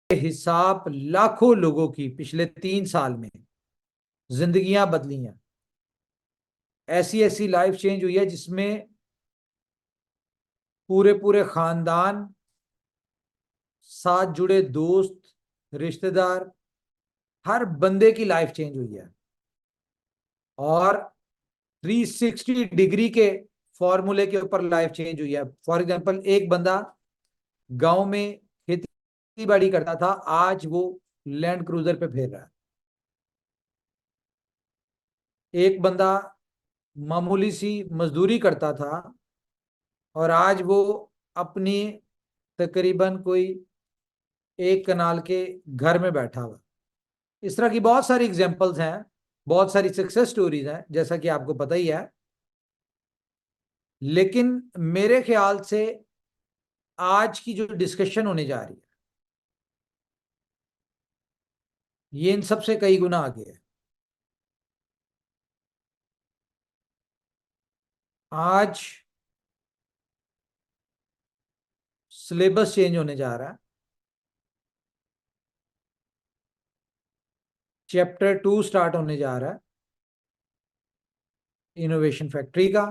हिसाब लाखों लोगों की पिछले 3 साल में जिंदगियां बदली हैं। ऐसी ऐसी लाइफ चेंज हुई है जिसमें पूरे पूरे खानदान, साथ जुड़े दोस्त, रिश्तेदार, हर बंदे की लाइफ चेंज हुई है। और 360 डिग्री के फॉर्मूले के ऊपर लाइफ चेंज हुई है। फॉर एग्जांपल, एक बंदा गांव में खेती बाड़ी करता था, आज वो लैंड क्रूजर पे फेर रहा है। एक बंदा मामूली सी मजदूरी करता था और आज वो अपनी तकरीबन कोई 1 कनाल के घर में बैठा हुआ। इस तरह की बहुत सारी एग्जांपल्स हैं, बहुत सारी सक्सेस स्टोरीज हैं, जैसा कि आपको पता ही है। लेकिन मेरे ख्याल से आज की जो डिस्कशन होने जा रही है, ये इन सबसे कई गुना आगे है। आज सिलेबस चेंज होने जा रहा है। चैप्टर 2 स्टार्ट होने जा रहा है इनोवेशन फैक्ट्री का,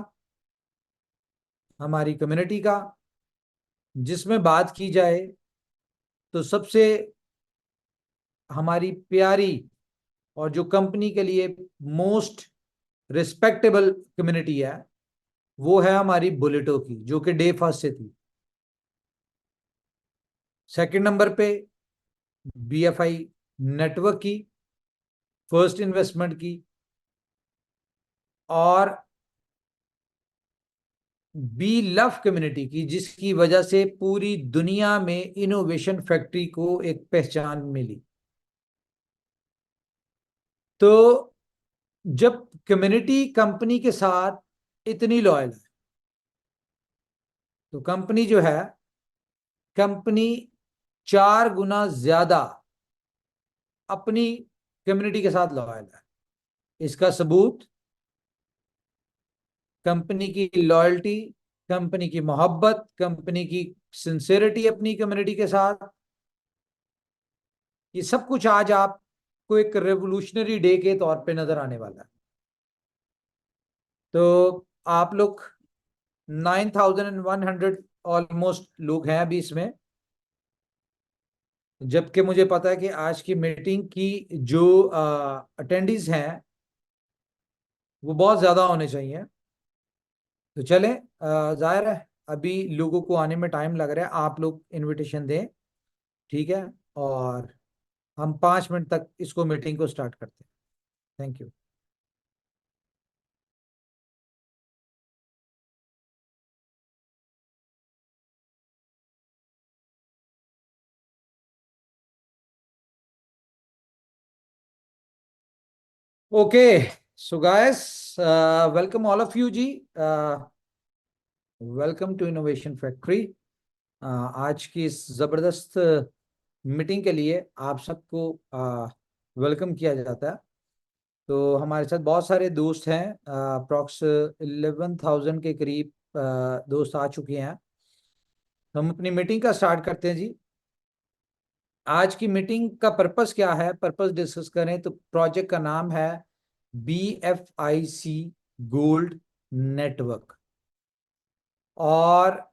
हमारी कम्युनिटी का, जिसमें बात की जाए तो सबसे हमारी प्यारी और जो कंपनी के लिए मोस्ट रिस्पेक्टेबल कम्युनिटी है, वो है हमारी बुलेटो की, जो कि डे फर्स्ट से थी। सेकंड नंबर पे बीएफआई नेटवर्क की, फर्स्ट इन्वेस्टमेंट की, और बी लव कम्युनिटी की, जिसकी वजह से पूरी दुनिया में इनोवेशन फैक्ट्री को एक पहचान मिली। तो जब कम्युनिटी कंपनी के साथ इतनी लॉयल है, तो कंपनी जो है, कंपनी 4 गुना ज्यादा अपनी कम्युनिटी के साथ लॉयल है। इसका सबूत कंपनी की लॉयल्टी, कंपनी की मोहब्बत, कंपनी की सिंसेरिटी अपनी कम्युनिटी के साथ, ये सब कुछ आज आपको एक रेवोल्यूशनरी डे के तौर पे नजर आने वाला है। तो आप लोग 9100 ऑलमोस्ट लोग हैं अभी इसमें, जबकि मुझे पता है कि आज की मीटिंग की जो अटेंडीज हैं वो बहुत ज्यादा होने चाहिए। तो चलें, जाहिर है अभी लोगों को आने में टाइम लग रहा है, आप लोग इनविटेशन दें, ठीक है? और हम 5 मिनट तक इसको मीटिंग को स्टार्ट करते हैं। Thank you. Okay, so guys, welcome all of you ji, welcome to innovation factory. आज की इस जबरदस्त मीटिंग के लिए आप सबको वेलकम किया जाता है। तो हमारे साथ बहुत सारे दोस्त हैं, अप्रॉक्स 11,000 के करीब दोस्त आ चुके हैं। तो हम अपनी मीटिंग का स्टार्ट करते हैं जी। आज की मीटिंग का पर्पस क्या है, पर्पस डिस्कस करें तो प्रोजेक्ट का नाम है BFIC गोल्ड नेटवर्क। और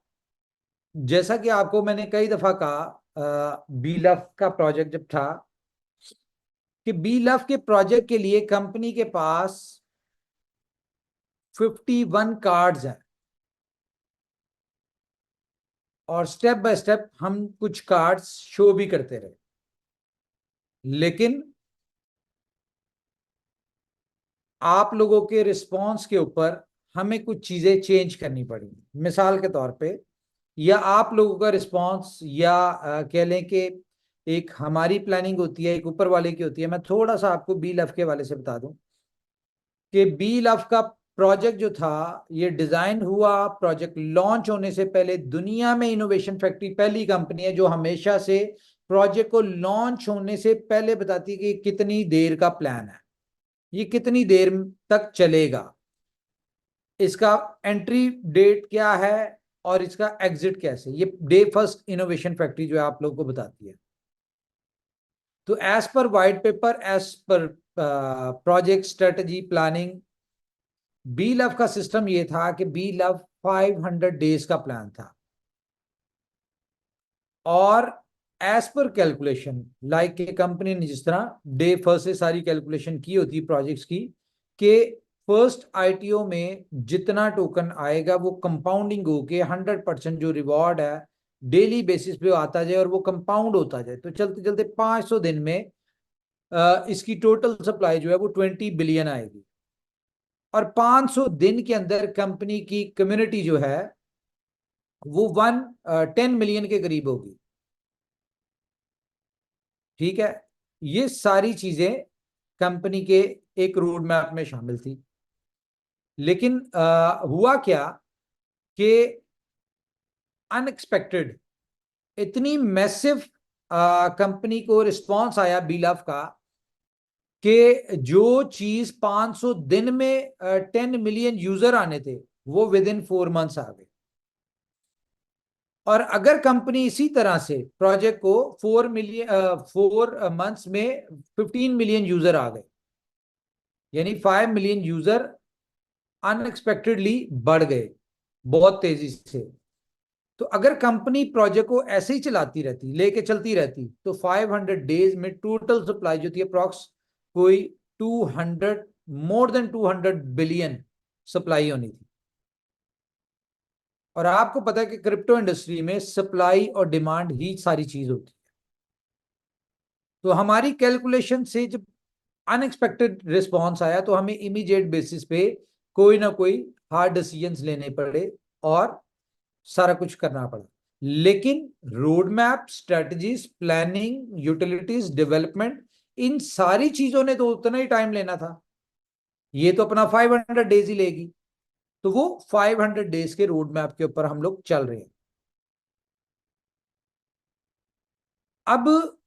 जैसा कि आपको मैंने कई दफा कहा, बी लव का प्रोजेक्ट जब था, कि बी लव के प्रोजेक्ट के लिए कंपनी के पास 51 कार्ड्स हैं, और स्टेप बाय स्टेप हम कुछ कार्ड्स शो भी करते रहे। लेकिन आप लोगों के रिस्पॉन्स के ऊपर हमें कुछ चीजें चेंज करनी पड़ी। मिसाल के तौर पे, या आप लोगों का रिस्पॉन्स, या कह लें कि एक हमारी प्लानिंग होती है, एक ऊपर वाले की होती है। मैं थोड़ा सा आपको बी लव के वाले से बता दूं कि बी लव का प्रोजेक्ट जो था, ये डिजाइन हुआ प्रोजेक्ट लॉन्च होने से पहले। दुनिया में इनोवेशन फैक्ट्री पहली कंपनी है जो हमेशा से प्रोजेक्ट को लॉन्च होने से पहले बताती है कि कितनी देर का प्लान है, ये कितनी देर तक चलेगा, इसका एंट्री डेट क्या है और इसका एग्जिट कैसे। ये डे फर्स्ट इनोवेशन फैक्ट्री जो है आप लोगों को बताती है। तो as per white paper, as per project strategy planning, B love का सिस्टम ये था कि बी लव 500 डेज का प्लान था। और as per calculation, like company ने जिस तरह डे फर्स्ट से सारी कैलकुलेशन की होती है प्रोजेक्ट्स की, कि फर्स्ट आईटीओ में जितना टोकन आएगा वो कंपाउंडिंग होके 100% जो रिवॉर्ड है डेली बेसिस पे आता जाए और वो कंपाउंड होता जाए। तो चलते चलते 500 दिन में इसकी टोटल सप्लाई जो है वो 20 बिलियन आएगी। और 500 दिन के अंदर कंपनी की कम्युनिटी जो है वो 10 मिलियन के करीब होगी। ठीक है, ये सारी चीजें कंपनी के एक रोड मैप में शामिल थी। लेकिन हुआ क्या कि अनएक्सपेक्टेड इतनी मैसिव कंपनी को रिस्पांस आया बीलव का कि जो चीज 500 दिन में 10 मिलियन यूजर आने थे वो विद इन 4 मंथ्स आ गए। और अगर कंपनी इसी तरह से प्रोजेक्ट को 4 मंथ्स में 15 मिलियन यूजर आ गए, यानी 5 मिलियन यूजर अनएक्सपेक्टेडली बढ़ गए बहुत तेजी से। तो अगर कंपनी प्रोजेक्ट को ऐसे ही चलाती रहती, लेके चलती रहती, तो 500 डेज में टोटल सप्लाई जो थी अप्रॉक्स कोई 200 मोर देन 200 बिलियन सप्लाई होनी थी। और आपको पता है कि क्रिप्टो इंडस्ट्री में सप्लाई और डिमांड ही सारी चीज होती है। तो हमारी कैलकुलेशन से जब अनएक्सपेक्टेड रिस्पॉन्स आया तो हमें इमीडिएट बेसिस पे कोई ना कोई हार्ड डिसीजंस लेने पड़े और सारा कुछ करना पड़ा। लेकिन road map, strategies, planning, utilities, development, इन सारी चीजों ने तो उतना ही टाइम लेना था। ये तो अपना 500 डेज ही लेगी। तो वो 500 डेज के रोड मैप के ऊपर हम लोग चल रहे हैं। अब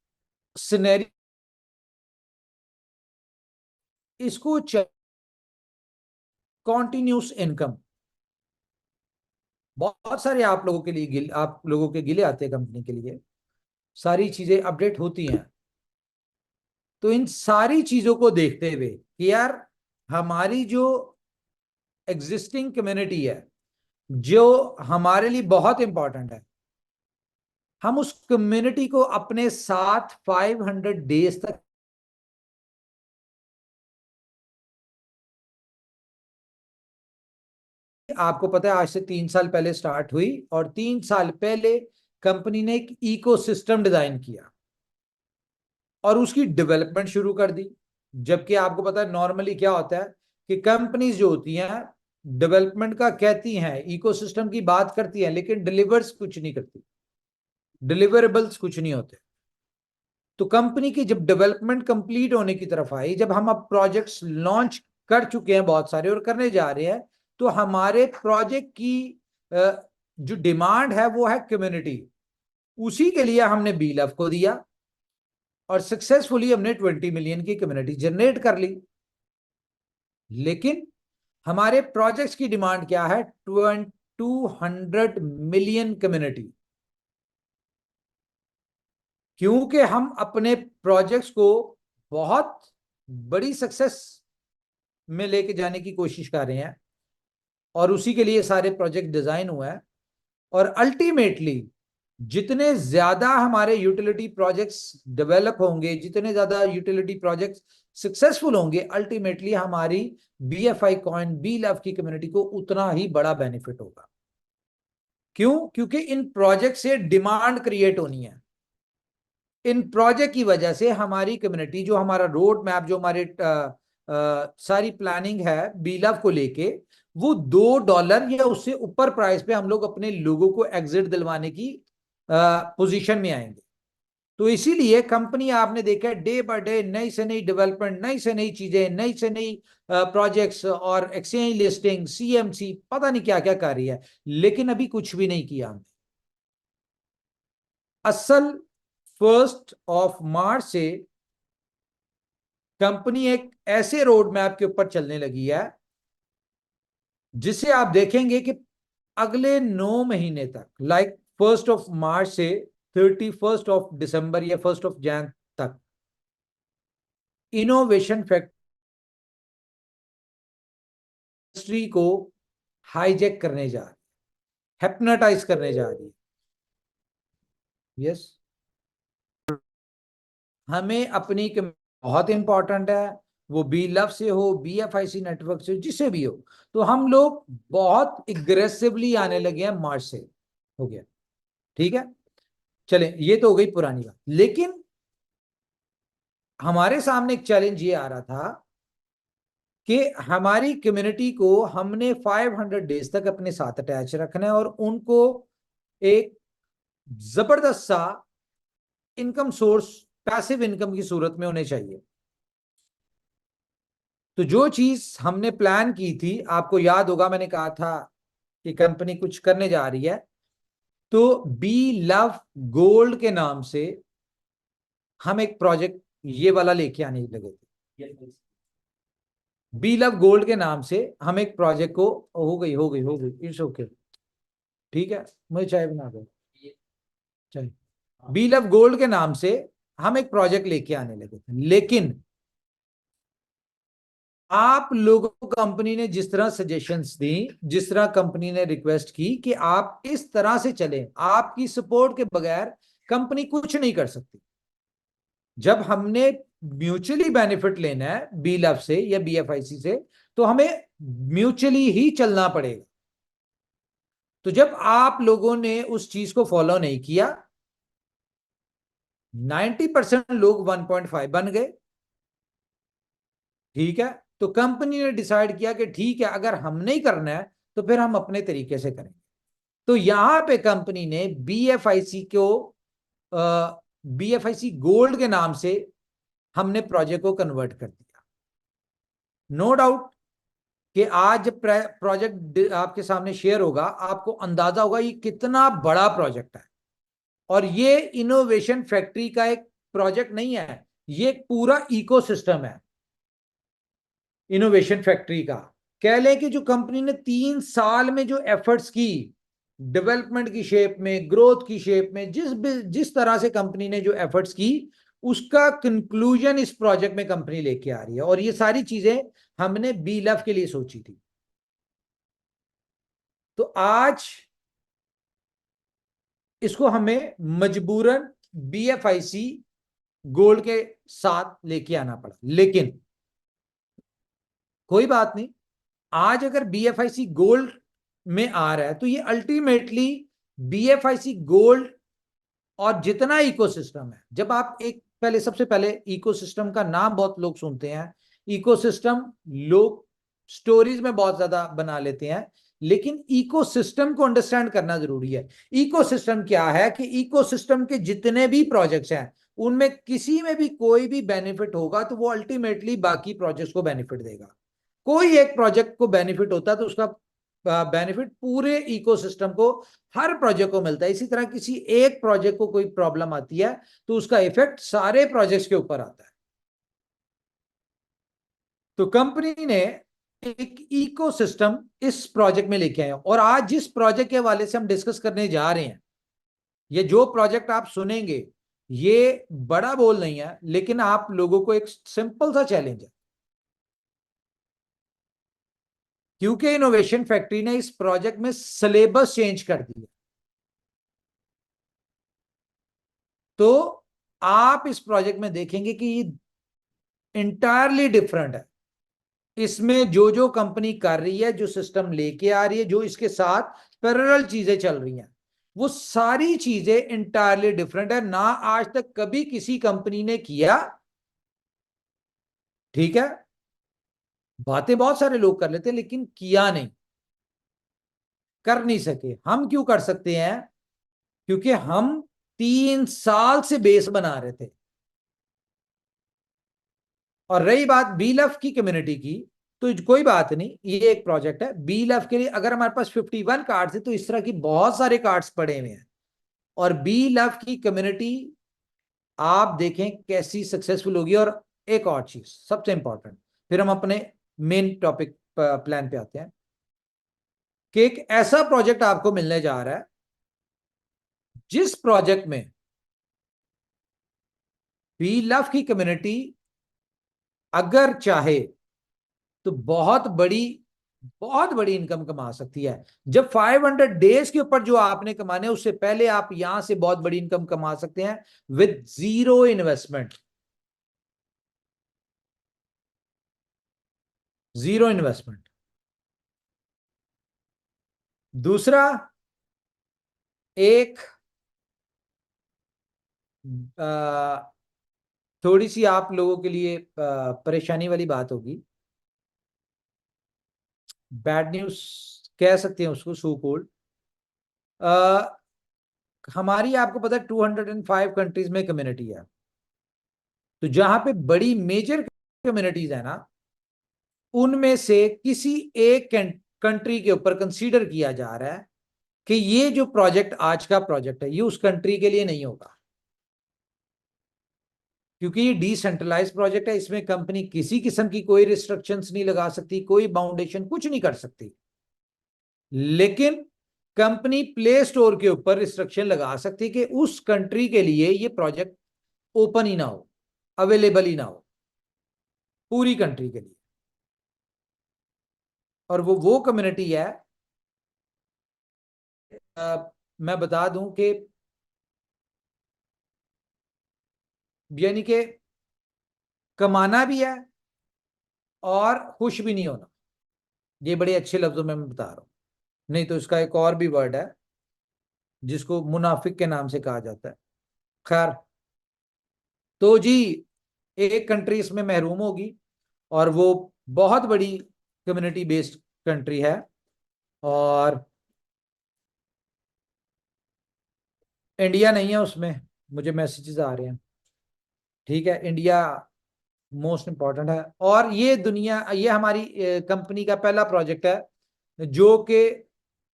सिनेरियो इसको कॉन्टिन्यूस इनकम, बहुत सारे आप लोगों के लिए आप लोगों के गिले आते हैं कंपनी के लिए, सारी चीजें अपडेट होती हैं। तो इन सारी चीजों को देखते हुए कि यार हमारी जो एग्जिस्टिंग कम्युनिटी है जो हमारे लिए बहुत इंपॉर्टेंट है, हम उस कम्युनिटी को अपने साथ 500 डेज तक आपको पता है आज से 3 साल पहले स्टार्ट हुई और 3 साल पहले कंपनी ने एक इकोसिस्टम डिजाइन किया और उसकी डेवलपमेंट शुरू कर दी। जबकि आपको पता है नॉर्मली क्या होता है कि कंपनीज जो होती हैं डेवलपमेंट का कहती हैं, इकोसिस्टम की बात करती हैं, लेकिन डिलीवर्स कुछ नहीं करती, डिलीवरेबल्स कुछ नहीं होते। तो कंपनी की जब डेवलपमेंट कंप्लीट होने की तरफ आई, जब हम अब प्रोजेक्ट्स लॉन्च कर चुके हैं बहुत सारे और करने जा रहे हैं, तो हमारे प्रोजेक्ट की जो डिमांड है वो है कम्युनिटी। उसी के लिए हमने बीलव को दिया और सक्सेसफुली हमने 20 मिलियन की कम्युनिटी जनरेट कर ली। लेकिन हमारे प्रोजेक्ट्स की डिमांड क्या है? 200 मिलियन कम्युनिटी। क्योंकि हम अपने प्रोजेक्ट्स को बहुत बड़ी सक्सेस में लेके जाने की कोशिश कर रहे हैं और उसी के लिए सारे प्रोजेक्ट डिजाइन हुआ है। और अल्टीमेटली जितने ज्यादा हमारे यूटिलिटी प्रोजेक्ट्स डेवलप होंगे, जितने ज्यादा यूटिलिटी प्रोजेक्ट्स सक्सेसफुल होंगे, अल्टीमेटली हमारी बीएफआई कॉइन बी लव की कम्युनिटी को उतना ही बड़ा बेनिफिट होगा। क्यों? क्योंकि इन प्रोजेक्ट से डिमांड क्रिएट होनी है। इन प्रोजेक्ट की वजह से हमारी कम्युनिटी, जो हमारा रोड मैप, जो हमारे सारी प्लानिंग है बीलव को लेके, वो $2 या उससे ऊपर प्राइस पे हम लोग अपने लोगों को एग्जिट दिलवाने की पोजीशन में आएंगे। तो इसीलिए कंपनी आपने देखा डे बाय डे नई से नई डेवलपमेंट, नई से नई चीजें, नई से नई प्रोजेक्ट्स और एक्सचेंज लिस्टिंग, सीएमसी, पता नहीं क्या क्या कर रही है, लेकिन अभी कुछ भी नहीं किया हमने। असल 1 मार्च से कंपनी एक ऐसे रोड मैप के ऊपर चलने लगी है जिसे आप देखेंगे कि अगले 9 महीने तक, लाइक 1 मार्च से 31 दिसंबर या 1 जैन तक, इनोवेशन फैक्ट्री को हाईजैक करने जा रही है, हेप्नोटाइज करने जा रही है। यस, हमें अपनी बहुत इंपॉर्टेंट है, वो बी लव से हो, BFIC नेटवर्क से, जिसे भी हो। तो हम लोग बहुत एग्रेसिवली आने लगे हैं मार्च से। हो गया, ठीक है। चलें, ये तो हो गई पुरानी बात। लेकिन हमारे सामने एक चैलेंज ये आ रहा था कि हमारी कम्युनिटी को हमने 500 डेज तक अपने साथ अटैच रखना है, और उनको एक जबरदस्त सा इनकम सोर्स, पैसिव इनकम की सूरत में होने चाहिए। तो जो चीज हमने प्लान की थी, आपको याद होगा मैंने कहा था कि कंपनी कुछ करने जा रही है। तो बी लव गोल्ड के नाम से हम एक प्रोजेक्ट ये वाला लेके आने लगे थे। बी लव गोल्ड के नाम से हम एक प्रोजेक्ट को, हो गई, इट्स ओके, ठीक है, मुझे चाय बना दो, चाय। बी लव गोल्ड के नाम से हम एक प्रोजेक्ट लेके आने लगे थे, लेकिन आप लोगों को कंपनी ने जिस तरह सजेशंस दी, जिस तरह कंपनी ने रिक्वेस्ट की कि आप इस तरह से चलें, आपकी सपोर्ट के बगैर कंपनी कुछ नहीं कर सकती। जब हमने म्यूचुअली बेनिफिट लेना है बी लव से या BFIC से, तो हमें म्यूचुअली ही चलना पड़ेगा। तो जब आप लोगों ने उस चीज को फॉलो नहीं किया, 90% लोग 1.5 बन गए, ठीक है। तो कंपनी ने डिसाइड किया कि ठीक है, अगर हम नहीं करना है तो फिर हम अपने तरीके से करेंगे। तो यहां पे कंपनी ने BFIC को, BFIC गोल्ड के नाम से हमने प्रोजेक्ट को कन्वर्ट कर दिया। नो डाउट कि आज प्रोजेक्ट आपके सामने शेयर होगा, आपको अंदाजा होगा ये कितना बड़ा प्रोजेक्ट है। और ये इनोवेशन फैक्ट्री का एक प्रोजेक्ट नहीं है, ये एक पूरा इकोसिस्टम है इनोवेशन फैक्ट्री का। कह लें कि जो कंपनी ने 3 साल में जो एफर्ट्स की, डेवलपमेंट की शेप में, ग्रोथ की शेप में, जिस जिस तरह से कंपनी ने जो एफर्ट्स की, उसका कंक्लूजन इस प्रोजेक्ट में कंपनी लेके आ रही है। और ये सारी चीजें हमने बी लव के लिए सोची थी। तो आज इसको हमें मजबूरन BFIC गोल्ड के साथ लेके आना पड़ा, लेकिन कोई बात नहीं। आज अगर BFIC गोल्ड में आ रहा है तो ये अल्टीमेटली BFIC गोल्ड और जितना इकोसिस्टम है, जब आप एक, पहले सबसे पहले इकोसिस्टम का नाम बहुत लोग सुनते हैं, इकोसिस्टम लोग स्टोरीज में बहुत ज्यादा बना लेते हैं, लेकिन इकोसिस्टम को अंडरस्टैंड करना जरूरी है। इकोसिस्टम क्या है कि इकोसिस्टम के जितने भी प्रोजेक्ट्स हैं, उनमें किसी में भी कोई भी बेनिफिट होगा तो वो अल्टीमेटली बाकी प्रोजेक्ट्स को बेनिफिट देगा। कोई एक प्रोजेक्ट को बेनिफिट होता है तो उसका बेनिफिट पूरे इकोसिस्टम को, हर प्रोजेक्ट को मिलता है। इसी तरह किसी एक प्रोजेक्ट को कोई प्रॉब्लम आती है तो उसका इफेक्ट सारे प्रोजेक्ट्स के ऊपर आता है। तो कंपनी ने एक इकोसिस्टम इस प्रोजेक्ट में लेके आए, और आज जिस प्रोजेक्ट के हवाले से हम डिस्कस करने जा रहे हैं, ये जो प्रोजेक्ट आप सुनेंगे, ये बड़ा बोल नहीं है, लेकिन आप लोगों को एक सिंपल सा चैलेंज है, क्योंकि इनोवेशन फैक्ट्री ने इस प्रोजेक्ट में सिलेबस चेंज कर दिया। तो आप इस प्रोजेक्ट में देखेंगे कि ये इंटायरली डिफरेंट है। इसमें जो जो कंपनी कर रही है, जो सिस्टम लेके आ रही है, जो इसके साथ पैरेलल चीजें चल रही हैं, वो सारी चीजें इंटायरली डिफरेंट है। ना आज तक कभी किसी कंपनी ने किया, ठीक है। बातें बहुत सारे लोग कर लेते हैं, लेकिन किया नहीं, कर नहीं सके। हम क्यों कर सकते हैं? क्योंकि हम 3 साल से बेस बना रहे थे। और रही बात बी लव की कम्युनिटी की, तो कोई बात नहीं, ये एक प्रोजेक्ट है बी लव के लिए। अगर हमारे पास 51 कार्ड्स है तो इस तरह की बहुत सारे कार्ड्स पड़े हुए हैं। और बी लव की कम्युनिटी आप देखें कैसी सक्सेसफुल होगी। और एक और चीज सबसे इंपॉर्टेंट, फिर हम अपने मेन टॉपिक प्लान पे आते हैं, कि एक ऐसा प्रोजेक्ट आपको मिलने जा रहा है जिस प्रोजेक्ट में बी लव की कम्युनिटी अगर चाहे तो बहुत बड़ी इनकम कमा सकती है। जब 500 डेज के ऊपर जो आपने कमाने, उससे पहले आप यहां से बहुत बड़ी इनकम कमा सकते हैं with zero investment. Zero investment. दूसरा, एक आ, थोड़ी सी आप लोगों के लिए परेशानी वाली बात होगी, बैड न्यूज कह सकते हैं उसको, सो कोल्ड। हमारी, आपको पता है, 205 कंट्रीज में कम्युनिटी है। तो जहां पे बड़ी मेजर कम्युनिटीज है ना, उनमें से किसी एक कंट्री के ऊपर कंसीडर किया जा रहा है कि ये जो प्रोजेक्ट आज का प्रोजेक्ट है, ये उस कंट्री के लिए नहीं होगा, क्योंकि ये डिसेंट्रलाइज प्रोजेक्ट है। इसमें कंपनी किसी किस्म की कोई रिस्ट्रिक्शंस नहीं लगा सकती, कोई बाउंडेशन कुछ नहीं कर सकती। लेकिन कंपनी प्ले स्टोर के ऊपर रिस्ट्रिक्शन लगा सकती कि उस कंट्री के लिए ये प्रोजेक्ट ओपन ही ना हो, अवेलेबल ही ना हो, पूरी कंट्री के लिए। और वो कम्युनिटी है, मैं बता दूं कि यानी कि कमाना भी है और खुश भी नहीं होना। ये बड़े अच्छे लफ्जों में मैं बता रहा हूं, नहीं तो इसका एक और भी वर्ड है जिसको मुनाफिक के नाम से कहा जाता है। खैर, तो जी, एक कंट्री इसमें महरूम होगी, और वो बहुत बड़ी कम्युनिटी बेस्ड कंट्री है। और इंडिया नहीं है उसमें, मुझे मैसेजेस आ रहे हैं। ठीक है, इंडिया मोस्ट इंपॉर्टेंट है। और ये हमारी कंपनी का पहला प्रोजेक्ट है जो कि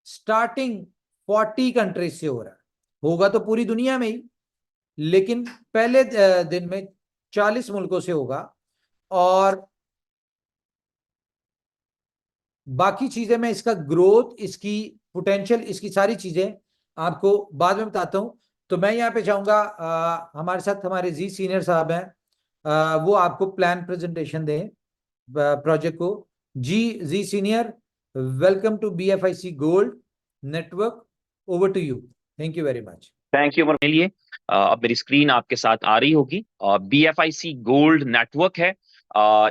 स्टार्टिंग 40 कंट्रीज से हो रहा है। होगा तो पूरी दुनिया में ही, लेकिन पहले दिन में 40 मुल्कों से होगा। और बाकी चीजें, मैं इसका ग्रोथ, इसकी पोटेंशियल, इसकी सारी चीजें आपको बाद में बताता हूं। तो मैं यहाँ पे चाहूंगा हमारे साथ हमारे जी सीनियर साहब हैं, वो आपको प्लान प्रेजेंटेशन दें प्रोजेक्ट को। जी, जी senior, welcome to BFIC gold network, over to you. Thank you very much. Thank you मेरे लिए। अब मेरी स्क्रीन आपके साथ आ रही होगी। BFIC गोल्ड नेटवर्क है।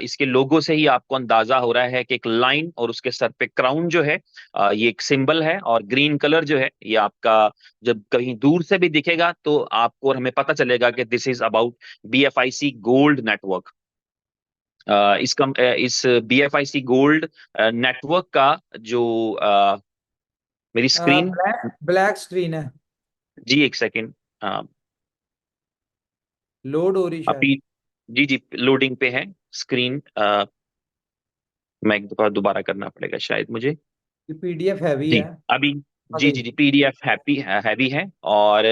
इसके लोगो से ही आपको अंदाजा हो रहा है कि एक लाइन और उसके सर पे क्राउन जो है, ये एक सिंबल है। और ग्रीन कलर जो है ये आपका जब कहीं दूर से भी दिखेगा तो आपको और हमें पता चलेगा कि this is about BFIC gold network. इस BFIC गोल्ड नेटवर्क का जो मेरी स्क्रीन। ब्लैक ब्लैक स्क्रीन है, जी एक सेकेंड। लोड हो रही शायद। अभी जी जी लोडिंग पे है स्क्रीन। मैं एक दफा दोबारा करना पड़ेगा शायद मुझे। ये PDF हैवी जी है। अभी आ जी गई। जी जी PDF हैवी है। और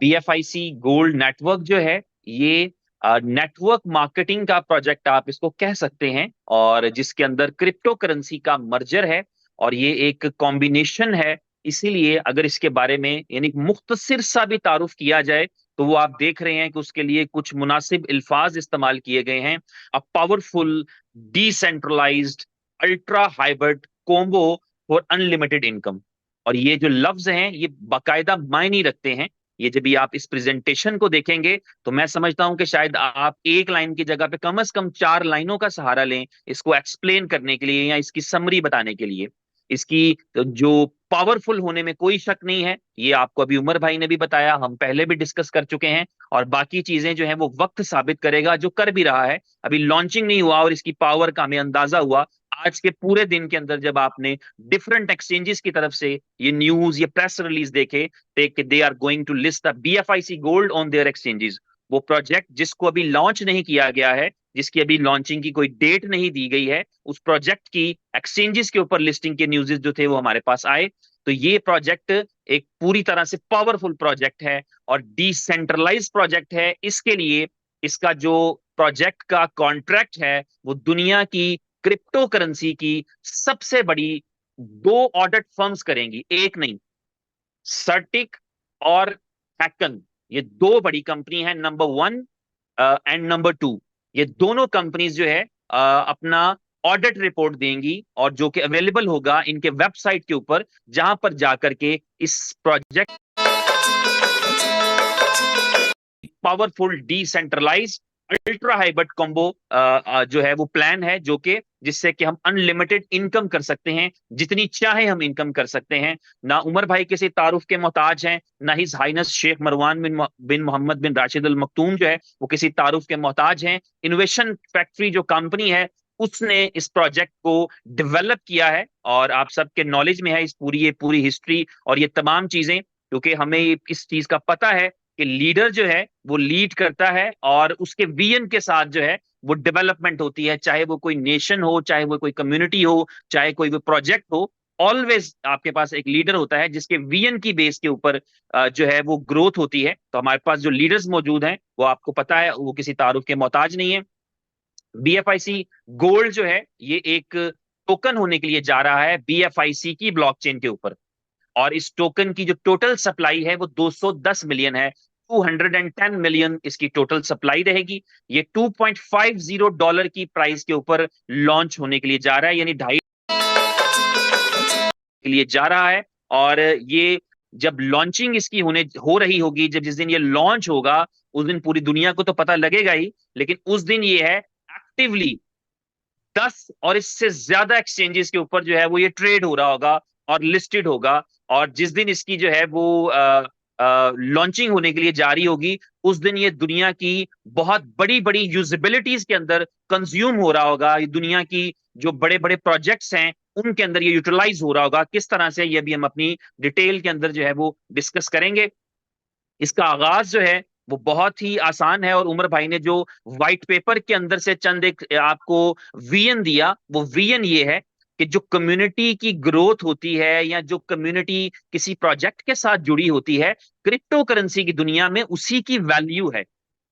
BFIC गोल्ड नेटवर्क जो है ये नेटवर्क मार्केटिंग का प्रोजेक्ट आप इसको कह सकते हैं, और जिसके अंदर क्रिप्टो करेंसी का मर्जर है। और ये एक कॉम्बिनेशन है। इसीलिए अगर इसके बारे में यानी मुख्तसर सा भी तारुफ किया जाए तो वो आप देख रहे हैं कि उसके लिए कुछ मुनासिब अल्फाज इस्तेमाल किए गए हैं। A powerful decentralised ultra hybrid combo for unlimited income. और ये जो लफ्ज हैं ये बाकायदा मायने रखते हैं। ये जब भी आप इस प्रेजेंटेशन को देखेंगे तो मैं समझता हूं कि शायद आप एक लाइन की जगह पे कम से कम 4 लाइनों का सहारा लें इसको एक्सप्लेन करने के लिए या इसकी समरी बताने के लिए। इसकी जो पावरफुल होने में कोई शक नहीं है, ये आपको अभी उमर भाई ने भी बताया, हम पहले भी डिस्कस कर चुके हैं। और बाकी चीजें जो हैं वो वक्त साबित करेगा, जो कर भी रहा है। अभी लॉन्चिंग नहीं हुआ और इसकी पावर का हमें अंदाजा हुआ आज के पूरे दिन के अंदर, जब आपने डिफरेंट एक्सचेंजेस की तरफ से ये न्यूज, ये प्रेस रिलीज देखे they are going to list the BFIC gold on their exchanges. वो प्रोजेक्ट जिसको अभी लॉन्च नहीं किया गया है, जिसकी अभी लॉन्चिंग की कोई डेट नहीं दी गई है, उस प्रोजेक्ट की एक्सचेंजेस के ऊपर लिस्टिंग के न्यूज़ जो थे वो हमारे पास आए। तो ये प्रोजेक्ट एक पूरी तरह से पावरफुल प्रोजेक्ट है और डिसेंट्रलाइज प्रोजेक्ट है। इसके लिए इसका जो प्रोजेक्ट का कॉन्ट्रैक्ट है वो दुनिया की क्रिप्टो करेंसी की सबसे बड़ी 2 ऑडिट फर्म्स करेंगी, एक नहीं, सर्टिक और हैकन। ये 2 बड़ी कंपनी है, नंबर 1 एंड नंबर 2। ये दोनों कंपनीज जो है अपना ऑडिट रिपोर्ट देंगी, और जो कि अवेलेबल होगा इनके वेबसाइट के ऊपर, जहां पर जाकर के इस project powerful decentralise ultra hybrid combo जो है वो प्लान है, जो कि जिससे कि हम अनलिमिटेड इनकम कर सकते हैं, जितनी चाहे हम इनकम कर सकते हैं। ना उमर भाई किसी तारुफ के मोहताज हैं, ना हिज हाइनेस शेख मरवान बिन मोहम्मद बिन राशिद अल मखतूम जो है वो किसी तारुफ के मोहताज हैं। इनोवेशन फैक्ट्री जो कंपनी है उसने इस प्रोजेक्ट को डेवलप किया है, और आप सबके नॉलेज में है ये पूरी हिस्ट्री और ये तमाम चीजें, क्योंकि हमें इस चीज का पता है कि लीडर जो है वो लीड करता है और उसके विजन के साथ जो है वो डेवलपमेंट होती है, चाहे वो कोई नेशन हो, चाहे वो कोई कम्युनिटी हो, चाहे कोई वो प्रोजेक्ट हो। ऑलवेज आपके पास एक लीडर होता है जिसके विजन की बेस के ऊपर जो है वो ग्रोथ होती है। तो हमारे पास जो लीडर्स मौजूद हैं वो आपको पता है वो किसी तारुफ के मोहताज नहीं है। बीएफआईसी गोल्ड जो है ये एक टोकन होने के लिए जा रहा है बीएफआईसी की ब्लॉकचेन के ऊपर, और इस टोकन की जो टोटल सप्लाई है वो 210 मिलियन है। 210 मिलियन इसकी टोटल सप्लाई रहेगी। ये $2.50 की प्राइस के ऊपर लॉन्च होने के लिए जा रहा है, यानी 2.5 के लिए जा रहा है। और ये जब लॉन्चिंग इसकी हो रही होगी, जब जिस दिन ये लॉन्च होगा उस दिन पूरी दुनिया को तो पता लगेगा ही, लेकिन उस दिन ये है एक्टिवली 10 और इससे ज्यादा एक्सचेंजेस के ऊपर जो है वो ये ट्रेड हो रहा होगा और लिस्टेड होगा। और जिस दिन इसकी जो है वो लॉन्चिंग होने के लिए जारी होगी, उस दिन ये दुनिया की बहुत बड़ी बड़ी यूजिबिलिटीज के अंदर कंज्यूम हो रहा होगा। ये दुनिया की जो बड़े बड़े प्रोजेक्ट्स हैं उनके अंदर ये यूटिलाइज हो रहा होगा। किस तरह से, ये भी हम अपनी डिटेल के अंदर जो है वो डिस्कस करेंगे। इसका आगाज जो है वो बहुत ही आसान है, और उमर भाई ने जो व्हाइट पेपर के अंदर से चंद एक आपको विजन दिया, वो विजन ये है कि जो कम्युनिटी की ग्रोथ होती है या जो कम्युनिटी किसी प्रोजेक्ट के साथ जुड़ी होती है क्रिप्टो करेंसी की दुनिया में, उसी की वैल्यू है।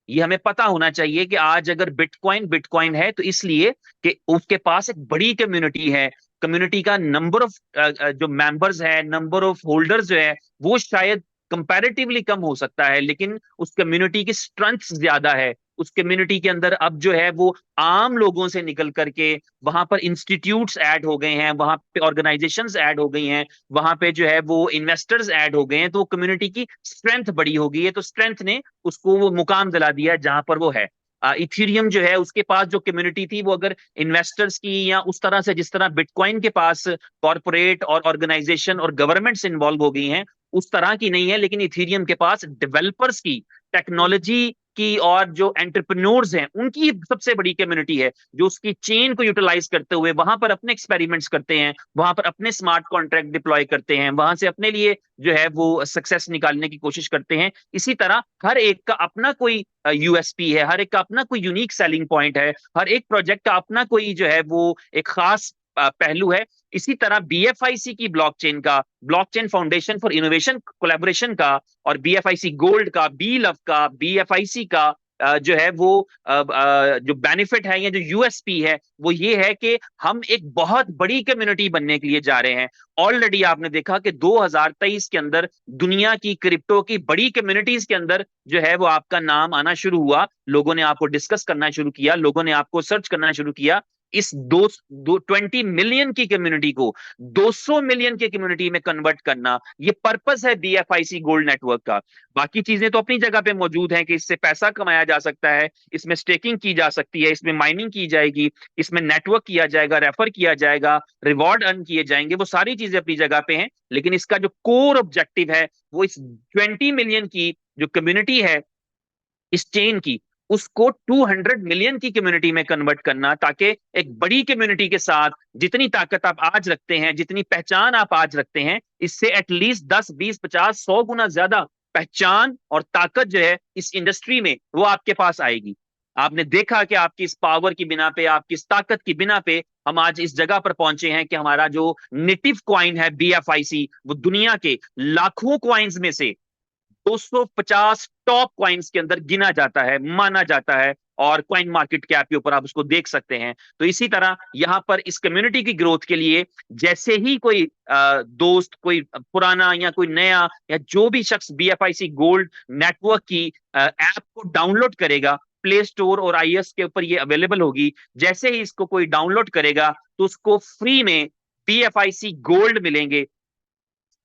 ये हमें पता होना चाहिए कि आज अगर बिटकॉइन बिटकॉइन है तो इसलिए कि उसके पास एक बड़ी कम्युनिटी है। कम्युनिटी का नंबर ऑफ जो मेंबर्स है, नंबर ऑफ होल्डर्स जो है वो शायद कंपैरेटिवली कम हो सकता है, लेकिन उस कम्युनिटी की स्ट्रेंथ ज्यादा है। उस कम्युनिटी के अंदर अब जो है वो आम लोगों से निकल करके वहां पर इंस्टीट्यूट्स ऐड हो गए हैं, वहां पे ऑर्गेनाइजेशंस ऐड हो गई हैं, वहां पे जो है वो इन्वेस्टर्स ऐड हो गए हैं, तो वो कम्युनिटी की स्ट्रेंथ बड़ी हो गई है। तो स्ट्रेंथ ने उसको वो मुकाम दिला दिया जहां पर वो है। इथीरियम जो है उसके पास जो कम्युनिटी थी वो अगर इन्वेस्टर्स की या उस तरह से जिस तरह बिटकॉइन के पास कॉरपोरेट और ऑर्गेनाइजेशन और गवर्नमेंट्स इन्वॉल्व हो गई हैं उस तरह की नहीं है, लेकिन इथीरियम के पास डेवलपर्स की, टेक्नोलॉजी की और जो एंटरप्रेन्योर्स हैं उनकी सबसे बड़ी कम्युनिटी है, जो उसकी चेन को यूटिलाइज करते हुए वहां पर अपने एक्सपेरिमेंट्स करते हैं, वहां पर अपने स्मार्ट कॉन्ट्रैक्ट डिप्लॉय करते हैं, वहां से अपने लिए जो है वो सक्सेस निकालने की कोशिश करते हैं। इसी तरह हर एक का अपना कोई यूएसपी है, हर एक का अपना कोई यूनिक सेलिंग पॉइंट है, हर एक प्रोजेक्ट का अपना कोई जो है वो एक खास पहलू है। इसी तरह बीएफआईसी की ब्लॉकचेन का, blockchain foundation for innovation collaboration का, और बीएफआईसी गोल्ड का, बी लव का, बीएफआईसी का जो है वो जो बेनिफिट है या जो यूएसपी है वो ये है कि हम एक बहुत बड़ी कम्युनिटी बनने के लिए जा रहे हैं। ऑलरेडी आपने देखा कि 2023 के अंदर दुनिया की क्रिप्टो की बड़ी कम्युनिटीज के अंदर जो है वो आपका नाम आना शुरू हुआ, लोगों ने आपको डिस्कस करना शुरू किया, लोगों ने आपको सर्च करना शुरू किया। इस 20 मिलियन की कम्युनिटी को 200 मिलियन की कम्युनिटी में कन्वर्ट करना, ये पर्पस है बीएफआईसी गोल्ड नेटवर्क का। बाकी चीजें तो अपनी जगह पे मौजूद हैं कि इससे पैसा कमाया जा सकता है, इसमें स्टेकिंग की जा सकती है, इसमें माइनिंग की जाएगी, इसमें नेटवर्क किया जाएगा, रेफर किया जाएगा, रिवॉर्ड अर्न किए जाएंगे, वो सारी चीजें अपनी जगह पे हैं। लेकिन इसका जो कोर ऑब्जेक्टिव है वो इस 20 मिलियन की जो कम्युनिटी है इस चेन की, उसको 200 मिलियन की कम्युनिटी में कन्वर्ट करना, ताकि एक बड़ी कम्युनिटी के साथ जितनी ताकत आप आज रखते हैं, जितनी पहचान आप आज रखते हैं, इससे एटलीस्ट 10, 20, 50, 100 गुना ज्यादा पहचान और ताकत जो है इस इंडस्ट्री में वो आपके पास आएगी। आपने देखा कि आपकी इस पावर की बिना पे, आपकी इस ताकत की बिना पे हम आज इस जगह पर पहुंचे हैं कि हमारा जो नेटिव कॉइन है बीएफआईसी, वो दुनिया के लाखों कॉइन्स में से 250 टॉप कॉइन्स के अंदर गिना जाता है, माना जाता है, और कॉइन मार्केट कैप के ऊपर आप उसको देख सकते हैं। तो इसी तरह यहां पर इस कम्युनिटी की ग्रोथ के लिए जैसे ही कोई दोस्त, कोई पुराना या कोई नया, या जो भी शख्स बीएफआईसी गोल्ड नेटवर्क की ऐप को डाउनलोड करेगा, प्ले स्टोर और iOS के ऊपर ये अवेलेबल होगी। जैसे ही इसको कोई डाउनलोड करेगा तो उसको फ्री में BFIC गोल्ड मिलेंगे,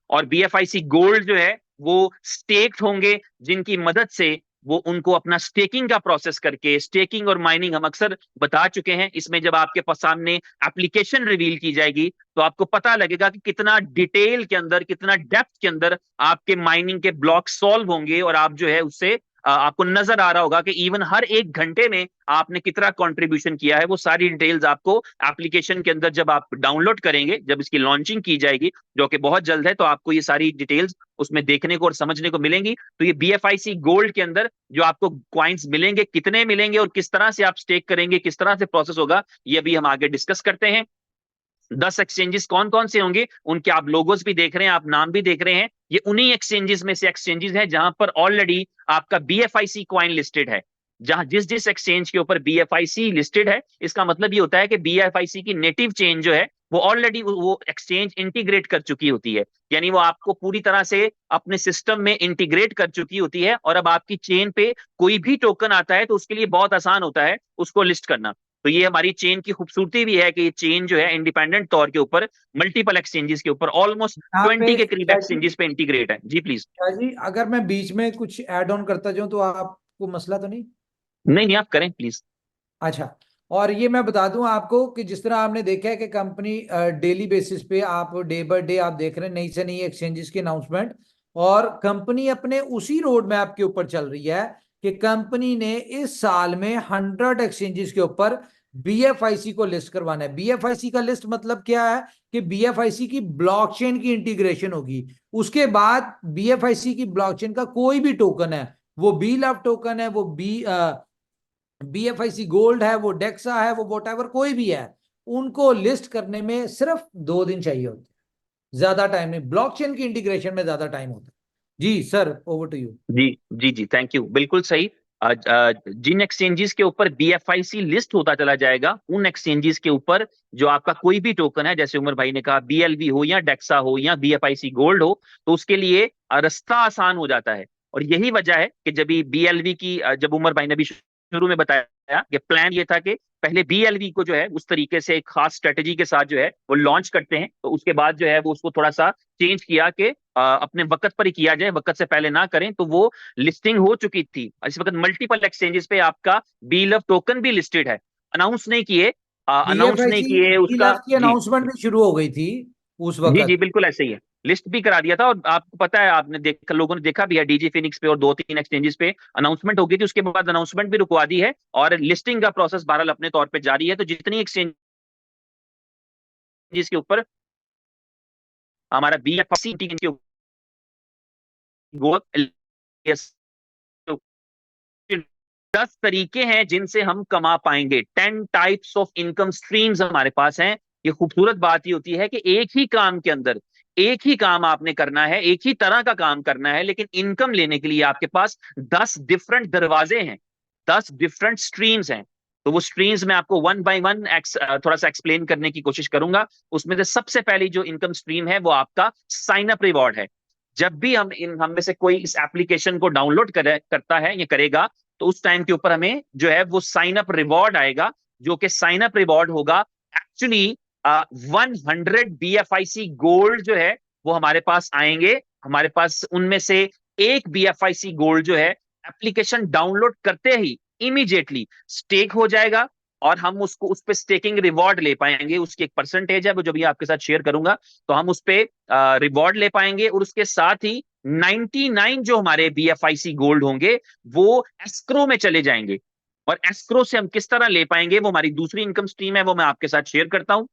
और BFIC गोल्ड जो है वो स्टेक्ड होंगे, जिनकी मदद से वो उनको अपना स्टेकिंग का प्रोसेस करके, स्टेकिंग और माइनिंग हम अक्सर बता चुके हैं, इसमें जब आपके पास सामने एप्लीकेशन रिवील की जाएगी तो आपको पता लगेगा कि कितना डिटेल के अंदर, कितना डेप्थ के अंदर आपके माइनिंग के ब्लॉक सॉल्व होंगे, और आप जो है उससे आपको नजर आ रहा होगा कि इवन हर एक घंटे में आपने कितना कंट्रीब्यूशन किया है। वो सारी डिटेल्स आपको एप्लीकेशन के अंदर जब आप डाउनलोड करेंगे, जब इसकी लॉन्चिंग की जाएगी जो कि बहुत जल्द है, तो आपको ये सारी डिटेल्स उसमें देखने को और समझने को मिलेंगी। तो ये BFIC गोल्ड के अंदर जो आपको क्वाइंस मिलेंगे, कितने मिलेंगे और किस तरह से आप स्टेक करेंगे, किस तरह से प्रोसेस होगा, ये अभी हम आगे डिस्कस करते हैं। 10 एक्सचेंजेस कौन कौन से होंगे, उनके आप लोगोस भी देख रहे हैं, आप नाम भी देख रहे हैं। ये उन्हीं एक्सचेंजेस में से एक्सचेंजेस है जहां पर ऑलरेडी आपका BFIC क्वाइन लिस्टेड है। जहां जिस जिस एक्सचेंज के ऊपर BFIC लिस्टेड है, इसका मतलब ये होता है कि BFIC की नेटिव चेन जो है वो ऑलरेडी वो एक्सचेंज इंटीग्रेट कर चुकी होती है, यानी वो आपको पूरी तरह से अपने सिस्टम में इंटीग्रेट कर चुकी होती है, और अब आपकी चेन पे कोई भी टोकन आता है तो उसके लिए बहुत आसान होता है उसको लिस्ट करना। तो ये हमारी चेन की खूबसूरती भी है कि ये चेन जो है इंडिपेंडेंट तौर के ऊपर मल्टीपल एक्सचेंजेस के ऊपर ऑलमोस्ट यहाँ पे 20 के करीब शाह जी, एक्सचेंजेस पे इंटीग्रेट है। जी प्लीज। शाह जी, अगर मैं बीच में कुछ ऐड ऑन करता जाऊं तो आपको मसला तो नहीं? नहीं नहीं, आप करें प्लीज। अच्छा। और ये मैं बता दूं आपको कि जिस तरह आपने देखा है कि कंपनी डेली बेसिस पे, आप डे बाय डे आप देख रहे हैं नई से नई एक्सचेंजेस की अनाउंसमेंट, और कंपनी अपने उसी रोड मैप के ऊपर चल रही है कि कंपनी ने इस साल में 100 एक्सचेंजेस के ऊपर BFIC को लिस्ट करवाना है। BFIC का लिस्ट मतलब क्या है कि BFIC की ब्लॉकचेन की इंटीग्रेशन होगी। उसके बाद BFIC की ब्लॉकचेन का कोई भी टोकन है, वो बी लव टोकन है, वो BFIC गोल्ड है, वो डेक्सा है, वो वोट कोई भी है, उनको लिस्ट करने में सिर्फ 2 दिन चाहिए होते हैं, ज्यादा टाइम नहीं। ब्लॉकचेन की इंटीग्रेशन में ज्यादा टाइम होता है। जी सर, ओवर टू यू। जी जी जी, थैंक यू, बिल्कुल सही। जिन एक्सचेंजेस के ऊपर BFIC लिस्ट होता चला जाएगा, उन एक्सचेंजेस के ऊपर जो आपका कोई भी टोकन है, जैसे उमर भाई ने कहा BLV हो या डेक्सा हो या BFIC गोल्ड हो, तो उसके लिए रास्ता आसान हो जाता है। और यही वजह है कि जब BLV की जब उमर भाई ने भी शुरू में बताया कि प्लान ये था कि पहले BLV को जो है उस तरीके से एक खास स्ट्रेटेजी के साथ जो है वो लॉन्च करते हैं, तो उसके बाद जो है वो उसको थोड़ा सा चेंज किया कि अपने वक्त पर ही किया जाए, वक्त से पहले ना करें। तो वो लिस्टिंग हो चुकी थी, इस वक्त मल्टीपल एक्सचेंजेस पे आपका BLV टोकन भी लिस्टेड है। अनाउंस नहीं बीएफआईसी किए उसका। की जी अनाउंसमेंट भी शुरू हो गई थी उस जी जी, वक्त। बिल्कुल ऐसे ही है। लिस्ट भी करा दिया था, और आपको पता है, आपने देखा, लोगों ने देखा भी है, DG फिनिक्स पे और 2-3 एक्सचेंजेस पे अनाउंसमेंट हो गई थी, उसके बाद अनाउंसमेंट भी रुकवा दी है, और लिस्टिंग का प्रोसेस बहरहाल अपने तौर पे जारी है। तो जितनी एक्सचेंजेस के ऊपर हमारा BFIC के ऊपर 10 तरीके हैं जिनसे हम कमा पाएंगे, 10 टाइप्स ऑफ इनकम स्ट्रीम्स हमारे पास हैं। ये खूबसूरत बात ये होती है कि एक ही काम के अंदर एक ही काम आपने करना है, एक ही तरह का काम करना है, लेकिन इनकम लेने के लिए आपके पास 10 डिफरेंट दरवाजे हैं, 10 डिफरेंट स्ट्रीम्स हैं। तो वो स्ट्रीम्स मैं आपको वन बाय वन थोड़ा सा एक्सप्लेन करने की कोशिश करूंगा। उसमें से सबसे पहली जो इनकम स्ट्रीम है वो आपका साइन अप रिवॉर्ड है। जब भी हम में से कोई इस एप्लीकेशन को डाउनलोड करता है या करेगा, तो उस टाइम के ऊपर हमें जो है वो साइन अप रिवॉर्ड आएगा, जो कि साइन अप रिवॉर्ड होगा एक्चुअली 100 BFIC गोल्ड जो है वो हमारे पास आएंगे। हमारे पास उनमें से एक BFIC गोल्ड जो है एप्लीकेशन डाउनलोड करते ही इमीडिएटली स्टेक हो जाएगा, और हम उसको उस पर स्टेकिंग रिवॉर्ड ले पाएंगे। उसकी एक परसेंटेज है वो, जो भी आपके साथ शेयर करूंगा, तो हम उस पर रिवॉर्ड ले पाएंगे। और उसके साथ ही 99 जो हमारे BFIC गोल्ड होंगे वो एस्क्रो में चले जाएंगे। और एस्क्रो से हम किस तरह ले पाएंगे, वो हमारी दूसरी इनकम स्ट्रीम है, वो मैं आपके साथ शेयर करता हूं।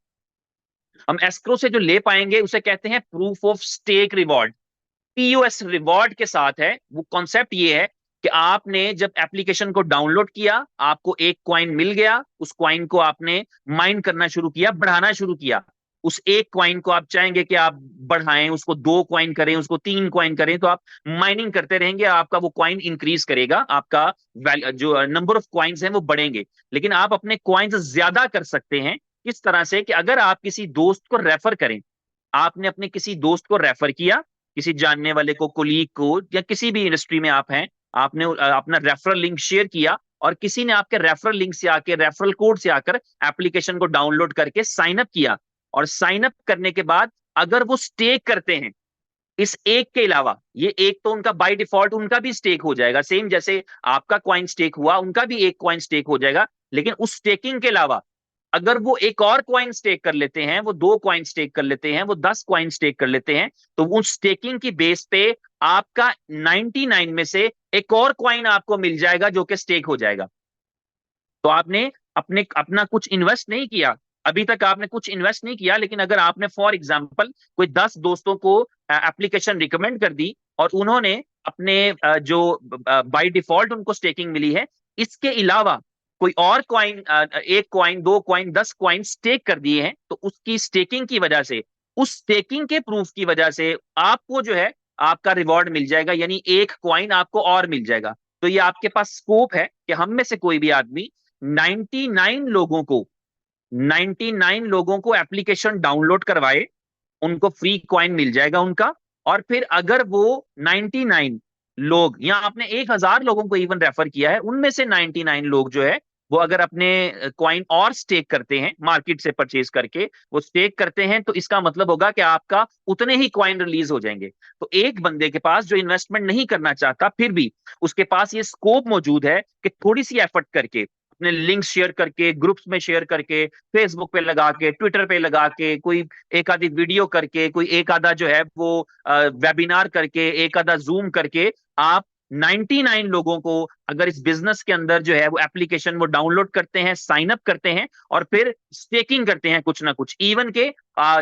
हम एस्क्रो से जो ले पाएंगे उसे कहते हैं proof of stake reward, POS reward के साथ है। वो कॉन्सेप्ट ये है कि आपने जब एप्लीकेशन को डाउनलोड किया, आपको एक क्वाइन मिल गया, उस क्वाइन को आपने माइन करना शुरू किया, बढ़ाना शुरू किया। उस एक क्वाइन को आप चाहेंगे कि आप बढ़ाएं, उसको 2 क्वाइन करें, उसको 3 क्वाइन करें, तो आप माइनिंग करते रहेंगे, आपका वो क्वाइन इंक्रीज करेगा, आपका जो नंबर ऑफ क्वाइंस हैं वो बढ़ेंगे। लेकिन आप अपने क्वाइंस ज्यादा कर सकते हैं इस तरह से कि अगर आप किसी दोस्त को रेफर करें, आपने अपने किसी दोस्त को रेफर किया, किसी जानने वाले को, कोलीग को, या किसी भी इंडस्ट्री में आप हैं, आपने अपना रेफरल लिंक शेयर किया, और किसी ने आपके रेफरल लिंक से आके, रेफरल कोड से आकर एप्लीकेशन को डाउनलोड करके साइन अप किया, और साइन अप करने के बाद अगर वो स्टेक करते हैं इस एक के अलावा, ये एक तो उनका बाय डिफॉल्ट उनका भी स्टेक हो जाएगा, सेम जैसे आपका कॉइन स्टेक हुआ उनका भी एक कॉइन स्टेक हो जाएगा, लेकिन उस स्टेकिंग के अलावा अगर वो एक और कॉइन स्टेक कर लेते हैं, वो 2 कॉइन स्टेक कर लेते हैं, वो 10 कॉइन स्टेक कर लेते हैं, तो उस स्टेकिंग की बेस पे आपका 99 में से एक और कॉइन आपको मिल जाएगा जो कि स्टेक हो जाएगा। तो आपने अपने अपना कुछ इन्वेस्ट नहीं किया, अभी तक आपने कुछ इन्वेस्ट नहीं किया, लेकिन अगर आपने फॉर एग्जांपल कोई 10 दोस्तों को एप्लीकेशन रिकमेंड कर दी और उन्होंने अपने जो बाय डिफॉल्ट उनको स्टेकिंग मिली है, इसके अलावा कोई और coin, 1 coin, 2 coin, 10 coin stake कर दिए हैं, तो उसकी स्टेकिंग की वजह से, उस स्टेकिंग के प्रूफ की वजह से आपको जो है आपका रिवॉर्ड मिल जाएगा, यानी 1 कॉइन आपको और मिल जाएगा। तो ये आपके पास स्कोप है कि हम में से कोई भी आदमी 99 लोगों को 99 लोगों को एप्लीकेशन डाउनलोड करवाए, उनको फ्री कॉइन मिल जाएगा उनका। और फिर अगर वो 99 लोग, या आपने 1000 लोगों को इवन रेफर किया है, उनमें से 99 लोग जो है वो अगर अपने कॉइन और स्टेक करते हैं मार्केट से परचेज करके, वो स्टेक करते हैं, तो इसका मतलब होगा कि आपका उतने ही कॉइन रिलीज हो जाएंगे। तो एक बंदे के पास जो इन्वेस्टमेंट नहीं करना चाहता, फिर भी उसके पास ये स्कोप मौजूद है कि थोड़ी सी एफर्ट करके, अपने लिंक शेयर करके, ग्रुप्स में शेयर करके, फेसबुक पे लगा के, ट्विटर पे लगा के, कोई एक आधी वीडियो करके, कोई एक आधा जो है वो वेबिनार करके, एक आधा जूम करके, आप 99 लोगों को अगर इस बिजनेस के अंदर जो है वो एप्लीकेशन वो डाउनलोड करते हैं, साइन अप करते हैं, और फिर स्टेकिंग करते हैं कुछ ना कुछ, इवन के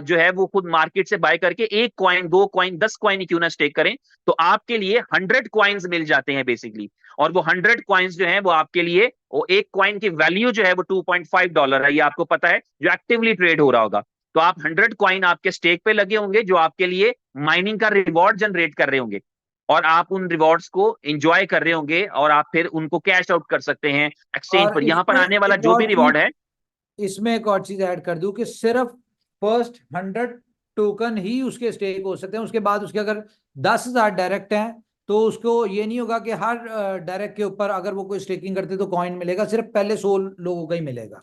जो है वो खुद मार्केट से बाय करके 1 कॉइन, 2 कॉइन, 10 कॉइन क्यों ना स्टेक करें, तो आपके लिए 100 कॉइन्स मिल जाते हैं बेसिकली। और वो 100 कॉइन्स जो है वो आपके लिए, वो 1 कॉइन की वैल्यू जो है वो $2.5 है, ये आपको पता है, जो एक्टिवली ट्रेड हो रहा होगा। तो आप 100 कॉइन आपके स्टेक पे लगे होंगे जो आपके लिए माइनिंग का रिवॉर्ड जनरेट कर रहे होंगे, और आप उन रिवॉर्ड्स को एंजॉय कर रहे होंगे, और आप फिर उनको कैश आउट कर सकते हैं एक्सचेंज और पर। यहाँ पर इसमें आने वाला एक जो और भी रिवॉर्ड चीज है, इसमें एक और चीज ऐड कर दूं कि सिर्फ फर्स्ट 100 टोकन ही उसके स्टेक हो सकते हैं। उसके बाद उसके अगर 10,000 डायरेक्ट हैं तो उसको ये नहीं होगा कि हर डायरेक्ट के ऊपर अगर वो कोई स्टेकिंग करते तो कॉइन मिलेगा, सिर्फ पहले 100 लोगों का ही मिलेगा।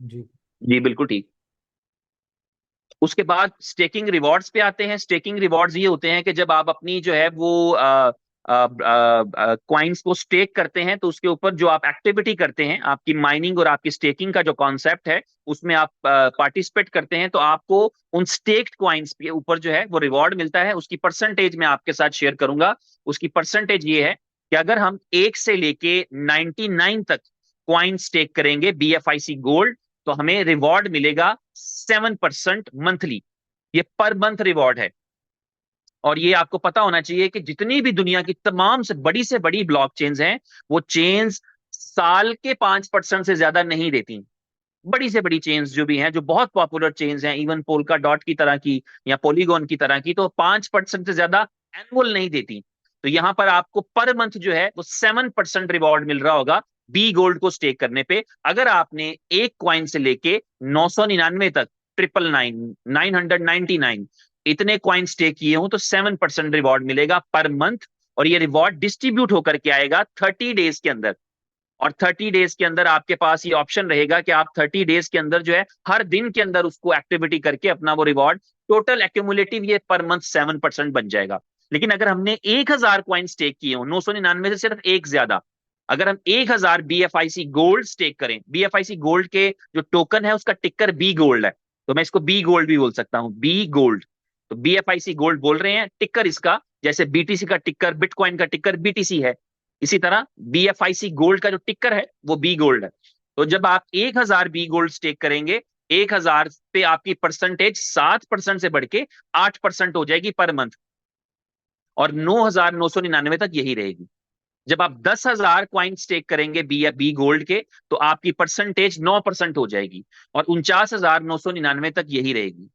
जी। जी बिल्कुल ठीक। उसके बाद स्टेकिंग रिवॉर्ड्स पे आते हैं। स्टेकिंग रिवॉर्ड्स ये होते हैं कि जब आप अपनी जो है वो क्वाइंस को स्टेक करते हैं, तो उसके ऊपर जो आप एक्टिविटी करते हैं, आपकी माइनिंग और आपकी स्टेकिंग का जो कॉन्सेप्ट है, उसमें आप पार्टिसिपेट करते हैं, तो आपको उन स्टेक्ड क्वाइंस के ऊपर जो है वो रिवॉर्ड मिलता है। उसकी परसेंटेज मैं आपके साथ शेयर करूंगा। उसकी परसेंटेज ये है कि अगर हम 1 से लेके 99 तक क्वाइन स्टेक करेंगे BFIC गोल्ड, तो हमें रिवॉर्ड मिलेगा 7% मंथली। ये पर मंथ रिवॉर्ड है। और ये आपको पता होना चाहिए कि जितनी भी दुनिया की तमाम से बड़ी ब्लॉक चेन्स हैं, वो चेन्स साल के 5% से ज्यादा नहीं देती। बड़ी से बड़ी चेन्स जो भी हैं, जो बहुत पॉपुलर चेन्स हैं, इवन पोल्का डॉट की तरह की या पोलीगॉन की तरह की, तो 5% से ज्यादा एनुअल नहीं देती। तो यहां पर आपको पर मंथ जो है वो 7% रिवॉर्ड मिल रहा होगा बी गोल्ड को स्टेक करने पे। अगर आपने 1 कॉइन से लेके 999 तक, 999, 999 इतने कॉइन स्टेक किए हो, तो 7% रिवॉर्ड मिलेगा पर मंथ। और ये रिवॉर्ड डिस्ट्रीब्यूट होकर के आएगा 30 डेज के अंदर। और 30 डेज के अंदर आपके पास ये ऑप्शन रहेगा कि आप 30 डेज के अंदर जो है हर दिन के अंदर उसको एक्टिविटी करके अपना वो रिवॉर्ड, टोटल एक्यूमुलेटिव ये पर मंथ 7% बन जाएगा। लेकिन अगर हमने 1,000 कॉइन स्टेक किए हो, 999 से सिर्फ एक ज्यादा, अगर हम 1,000 BFIC गोल्ड स्टेक करें, BFIC गोल्ड के जो टोकन है उसका टिक्कर बी गोल्ड है, तो मैं इसको बी गोल्ड भी बोल सकता हूं, बी गोल्ड। तो BFIC गोल्ड बोल रहे हैं, टिक्कर इसका, जैसे BTC का टिक्कर, बिटकॉइन का टिक्कर BTC है, इसी तरह BFIC गोल्ड का जो टिक्कर है वो बी गोल्ड है। तो जब आप 1,000 बी गोल्ड स्टेक करेंगे, 1,000 पे आपकी परसेंटेज 7% से बढ़ के 8% हो जाएगी पर मंथ, और 9,999 तक यही रहेगी। जब आप 10,000 क्वाइन स्टेक करेंगे बी गोल्ड के, तो आपकी परसेंटेज 9% हो जाएगी, और 49,999 तक यही रहेगी।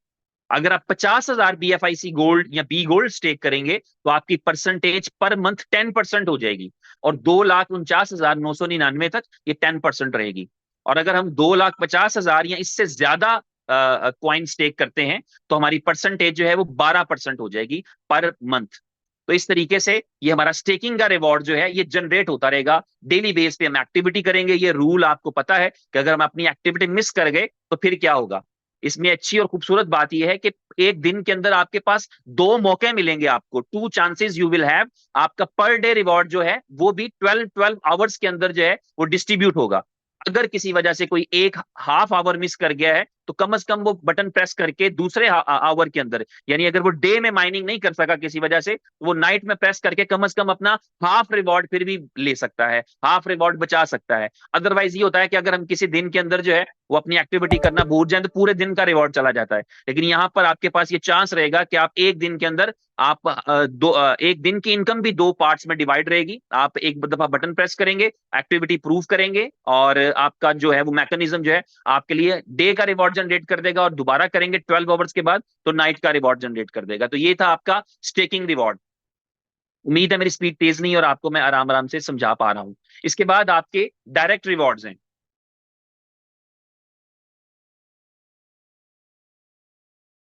अगर आप 50,000 BFIC गोल्ड या बी गोल्ड स्टेक करेंगे, तो आपकी परसेंटेज पर मंथ 10% हो जाएगी, और 2,49,999 तक ये 10% रहेगी। और अगर हम 2,50,000 या इससे ज्यादा क्वाइन स्टेक करते हैं, तो हमारी परसेंटेज जो है वो 12% हो जाएगी पर मंथ। तो इस तरीके से ये हमारा स्टेकिंग का रिवॉर्ड जो है ये जनरेट होता रहेगा। डेली बेस पे हम एक्टिविटी करेंगे। ये रूल आपको पता है कि अगर हम अपनी एक्टिविटी मिस कर गए तो फिर क्या होगा। इसमें अच्छी और खूबसूरत बात यह है कि एक दिन के अंदर आपके पास 2 मौके मिलेंगे आपको, 2 चांसेस यू विल हैव। आपका पर डे रिवॉर्ड जो है वो भी 12 आवर्स के अंदर जो है वो डिस्ट्रीब्यूट होगा। अगर किसी वजह से कोई एक हाफ आवर मिस कर गया है तो कम से कम वो बटन प्रेस करके दूसरे आवर के अंदर, यानी अगर वो डे में माइनिंग नहीं कर सका किसी वजह से, तो वो नाइट में प्रेस करके कम से कम अपना हाफ रिवॉर्ड फिर भी ले सकता है, हाफ रिवॉर्ड बचा सकता है। अदरवाइज ये होता है कि अगर हम किसी दिन के अंदर जो है वो अपनी एक्टिविटी करना भूल जाए तो पूरे दिन का रिवॉर्ड चला जाता है। लेकिन यहाँ पर आपके पास ये चांस रहेगा कि आप एक दिन के अंदर आप एक दिन की इनकम भी 2 पार्ट्स में डिवाइड रहेगी। आप एक दफा बटन प्रेस करेंगे, एक्टिविटी प्रूव करेंगे, और आपका जो है वो मैकेनिज्म जो है आपके लिए डे का रिवॉर्ड जनरेट कर देगा, और दोबारा करेंगे 12 आवर्स के बाद तो नाइट का रिवॉर्ड जनरेट कर देगा। तो ये था आपका स्टेकिंग रिवॉर्ड। उम्मीद है मेरी स्पीड तेज नहीं और आपको मैं आराम आराम से समझा पा रहा हूं। इसके बाद आपके डायरेक्ट रिवॉर्ड्स हैं।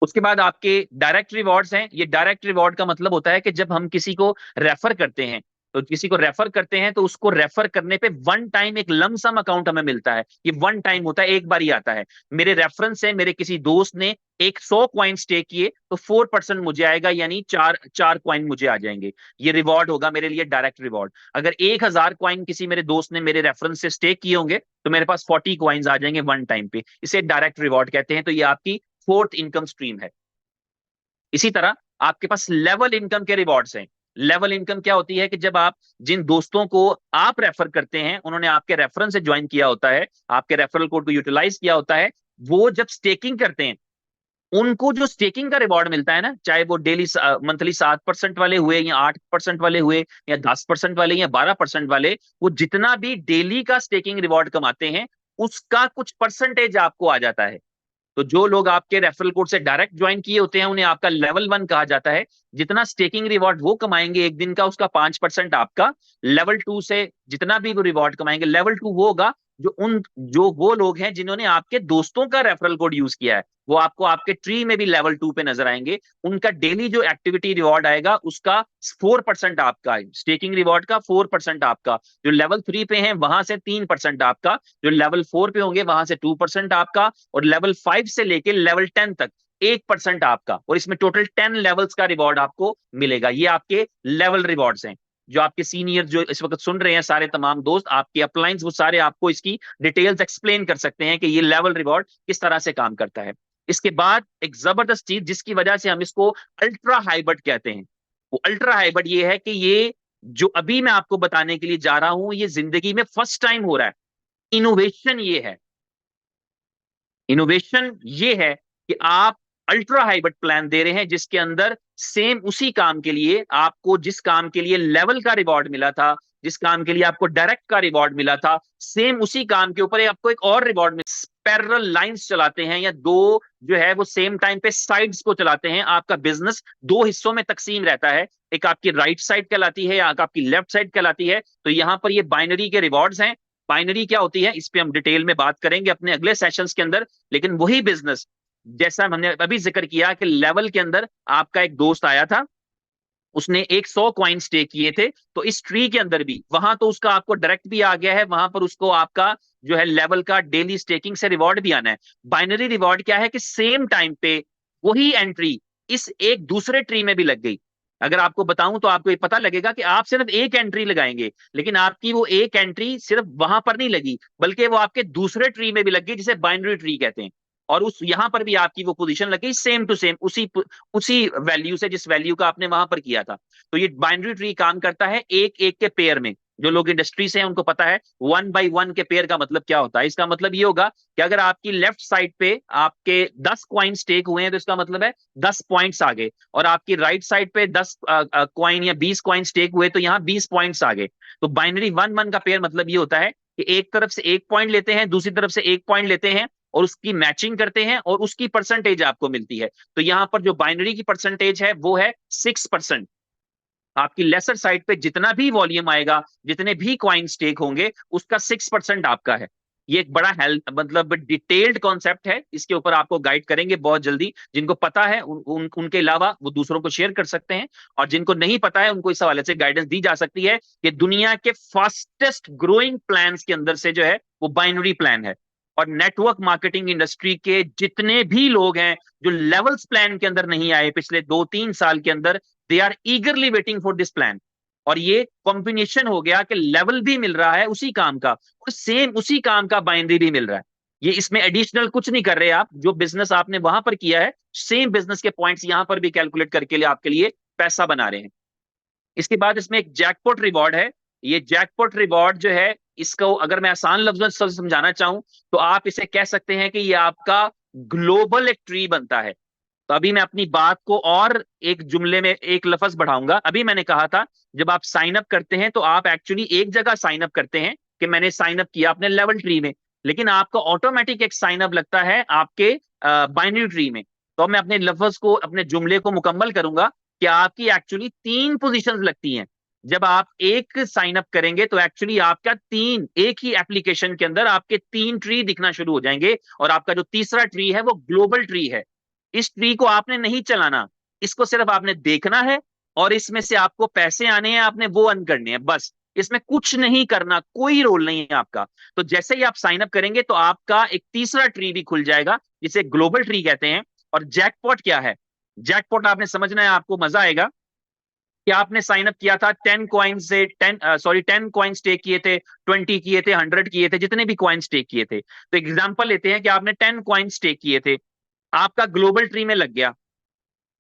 उसके बाद आपके डायरेक्ट रिवॉर्ड्स हैं। ये डायरेक्ट रिवॉर्ड का मतलब होता है कि जब हम किसी को रेफर करते हैं, तो किसी को रेफर करते हैं तो उसको रेफर करने पे वन टाइम एक लमसम अकाउंट हमें मिलता है। ये वन टाइम होता है, एक बार ही आता है। मेरे रेफरेंस से मेरे किसी दोस्त ने एक 100 कॉइन स्टेक किए तो 4% मुझे आएगा, यानी चार चार कॉइन मुझे आ जाएंगे। ये रिवॉर्ड होगा मेरे लिए डायरेक्ट रिवॉर्ड। अगर 1,000 कॉइन किसी मेरे दोस्त ने मेरे रेफरेंस से स्टेक किए होंगे तो मेरे पास 40 कॉइन्स आ जाएंगे वन टाइम पे। इसे डायरेक्ट रिवॉर्ड कहते हैं। तो ये आपकी फोर्थ इनकम स्ट्रीम है। इसी तरह आपके पास लेवल इनकम के रिवॉर्ड्स हैं। लेवल इनकम क्या होती है कि जब आप जिन दोस्तों को आप रेफर करते हैं, उन्होंने आपके रेफरेंस से ज्वाइन किया होता है, आपके रेफरल कोड को यूटिलाइज किया होता है, वो जब स्टेकिंग करते हैं, उनको जो स्टेकिंग का रिवॉर्ड मिलता है ना, चाहे वो डेली मंथली 7% वाले हुए, या 8% वाले हुए, या 10% वाले, या 12% वाले, वो जितना भी डेली का स्टेकिंग रिवॉर्ड कमाते हैं उसका कुछ परसेंटेज आपको आ जाता है। तो जो लोग आपके रेफरल कोड से डायरेक्ट ज्वाइन किए होते हैं उन्हें आपका लेवल 1 कहा जाता है। जितना स्टेकिंग रिवॉर्ड वो कमाएंगे एक दिन का, उसका 5% आपका। लेवल 2 से जितना भी वो रिवॉर्ड कमाएंगे, लेवल 2 वो होगा जो वो लोग हैं जिन्होंने आपके दोस्तों का रेफरल कोड यूज किया है, वो आपको आपके ट्री में भी लेवल 2 पे नजर आएंगे। उनका डेली जो एक्टिविटी रिवॉर्ड आएगा उसका 4% आपका है, स्टेकिंग रिवॉर्ड का 4% आपका। जो लेवल 3 पे हैं वहां से 3% आपका, जो लेवल 4 पे होंगे वहां से 2% आपका, और लेवल 5 से लेके लेवल 10 तक 1% आपका। और इसमें टोटल 10 लेवल्स का रिवॉर्ड आपको मिलेगा। ये आपके लेवल रिवॉर्ड्स हैं। जो आपके सीनियर जो इस वक्त सुन रहे हैं, सारे तमाम दोस्त आपके अपलाइंस, वो सारे आपको इसकी डिटेल्स एक्सप्लेन कर सकते हैं कि ये लेवल रिवॉर्ड किस तरह से काम करता है। इसके बाद एक जबरदस्त चीज जिसकी वजह से हम इसको अल्ट्रा हाइब्रिड कहते हैं, वो अल्ट्रा हाइब्रिड ये है कि ये जो अभी मैं आपको बताने के लिए जा रहा हूं ये जिंदगी में फर्स्ट टाइम हो रहा है। इनोवेशन ये है, इनोवेशन ये है कि आप अल्ट्रा हाइब्रिड प्लान दे रहे हैं जिसके अंदर सेम उसी काम के लिए आपको, जिस काम के लिए लेवल का रिवॉर्ड मिला था, जिस काम के लिए आपको डायरेक्ट का रिवॉर्ड मिला था, सेम उसी काम के ऊपर आपको एक और रिवॉर्ड मिला। पैरेलल लाइंस चलाते हैं, या दो जो है वो सेम टाइम पे साइड्स को चलाते हैं। आपका बिजनेस दो हिस्सों में तकसीम रहता है, एक आपकी राइट साइड कहलाती है, या आपकी लेफ्ट साइड कहलाती है। तो यहां पर ये बाइनरी के रिवॉर्ड्स हैं। बाइनरी क्या होती है इस पे हम डिटेल में बात करेंगे अपने अगले सेशंस के अंदर। लेकिन वही बिजनेस जैसा हमने अभी जिक्र किया कि लेवल के अंदर आपका एक दोस्त आया था, उसने एक 100 कॉइन स्टे किए थे, तो इस ट्री के अंदर भी वहां तो उसका आपको डायरेक्ट भी आ गया है, वहां पर उसको आपका जो है लेवल का डेली स्टेकिंग से रिवॉर्ड भी आना है। बाइनरी रिवॉर्ड क्या है कि सेम टाइम पे वही एंट्री इस एक दूसरे ट्री में भी लग गई। अगर आपको बताऊं तो आपको ये पता लगेगा कि आप सिर्फ एक एंट्री लगाएंगे, लेकिन आपकी वो एक एंट्री सिर्फ वहां पर नहीं लगी, बल्कि वो आपके दूसरे ट्री में भी लग गई, जिसे बाइनरी ट्री कहते हैं। और उस यहां पर भी आपकी वो पोजीशन लगी सेम टू सेम, उसी उसी वैल्यू से जिस वैल्यू का आपने वहां पर किया था। तो ये बाइनरी ट्री काम करता है एक एक के पेयर में। जो लोग इंडस्ट्री से हैं उनको पता है 1 by 1 के पेयर का मतलब क्या होता है। इसका मतलब ये होगा कि अगर आपकी लेफ्ट साइड पे आपके 10 कॉइन स्टेक हुए हैं तो इसका मतलब है 10 पॉइंट्स आ गए, और आपकी राइट साइड पे 10 कॉइन या 20 कॉइन स्टेक हुए तो यहाँ 20 पॉइंट्स आ गए। तो बाइनरी 1 1 का पेयर मतलब ये होता है कि एक तरफ से 1 पॉइंट लेते हैं, दूसरी तरफ से 1 पॉइंट लेते हैं, और उसकी मैचिंग करते हैं और उसकी परसेंटेज आपको मिलती है। तो यहां पर जो बाइनरी की परसेंटेज है वो है 6%। आपकी लेसर साइड पे जितना भी वॉल्यूम आएगा, जितने भी कॉइन स्टेक होंगे, उसका 6% आपका है। ये एक बड़ा हेल्प मतलब डिटेल्ड कॉन्सेप्ट है, इसके ऊपर आपको गाइड करेंगे बहुत जल्दी। जिनको पता है उनके अलावा वो दूसरों को शेयर कर सकते हैं, और जिनको नहीं पता है उनको इस हवाले से गाइडेंस दी जा सकती है कि दुनिया के फास्टेस्ट ग्रोइंग प्लान्स के अंदर से जो है वो बाइनरी प्लान है। और नेटवर्क मार्केटिंग इंडस्ट्री के जितने भी लोग हैं जो लेवल्स प्लान के अंदर नहीं आए पिछले 2-3 साल के अंदर, they are eagerly waiting for this plan. और ये कॉम्बिनेशन हो गया कि लेवल भी मिल रहा है उसी काम का, और सेम उसी काम का बाइनरी भी मिल रहा है। ये इसमें एडिशनल कुछ नहीं कर रहे आप, जो बिजनेस आपने वहां पर किया है सेम बिजनेस के पॉइंट्स यहां पर भी कैलकुलेट करके लिए आपके लिए पैसा बना रहे हैं। इसके बाद इसमें एक जैकपॉट रिवॉर्ड है। ये जैकपॉट रिवॉर्ड जो है, इसको अगर मैं आसान लफ्जों में समझाना चाहूं तो आप इसे कह सकते हैं कि ये आपका ग्लोबल एक ट्री बनता है। तो अभी मैं अपनी बात को और एक जुमले में एक लफ्ज बढ़ाऊंगा। अभी मैंने कहा था जब आप साइन अप करते हैं तो आप एक्चुअली एक जगह साइन अप करते हैं कि मैंने साइन अप किया अपने लेवल ट्री में, लेकिन आपका ऑटोमेटिक एक साइन अप लगता है आपके बाइनरी ट्री में। तो मैं अपने लफ्ज को अपने जुमले को मुकम्मल करूंगा कि आपकी एक्चुअली 3 पोजीशंस लगती हैं। जब आप एक साइन अप करेंगे तो एक्चुअली आपका एक ही एप्लीकेशन के अंदर आपके 3 ट्री दिखना शुरू हो जाएंगे, और आपका जो तीसरा ट्री है वो ग्लोबल ट्री है। इस ट्री को आपने नहीं चलाना, इसको सिर्फ आपने देखना है, और इसमें से आपको पैसे आने हैं, आपने वो अर्न करने हैं बस। इसमें कुछ नहीं करना, कोई रोल नहीं है आपका। तो जैसे ही आप साइन अप करेंगे तो आपका एक तीसरा ट्री भी खुल जाएगा जिसे ग्लोबल ट्री कहते हैं। और जैकपॉट क्या है? जैकपॉट आपने समझना है, आपको मजा आएगा कि आपने साइन अप किया था 10 कॉइन स्टेक किए थे, 20 किए थे, 100 किए थे, जितने भी कॉइन स्टेक किए थे। तो एग्जांपल लेते हैं कि आपने 10 कॉइन स्टेक किए थे, आपका ग्लोबल ट्री में लग गया।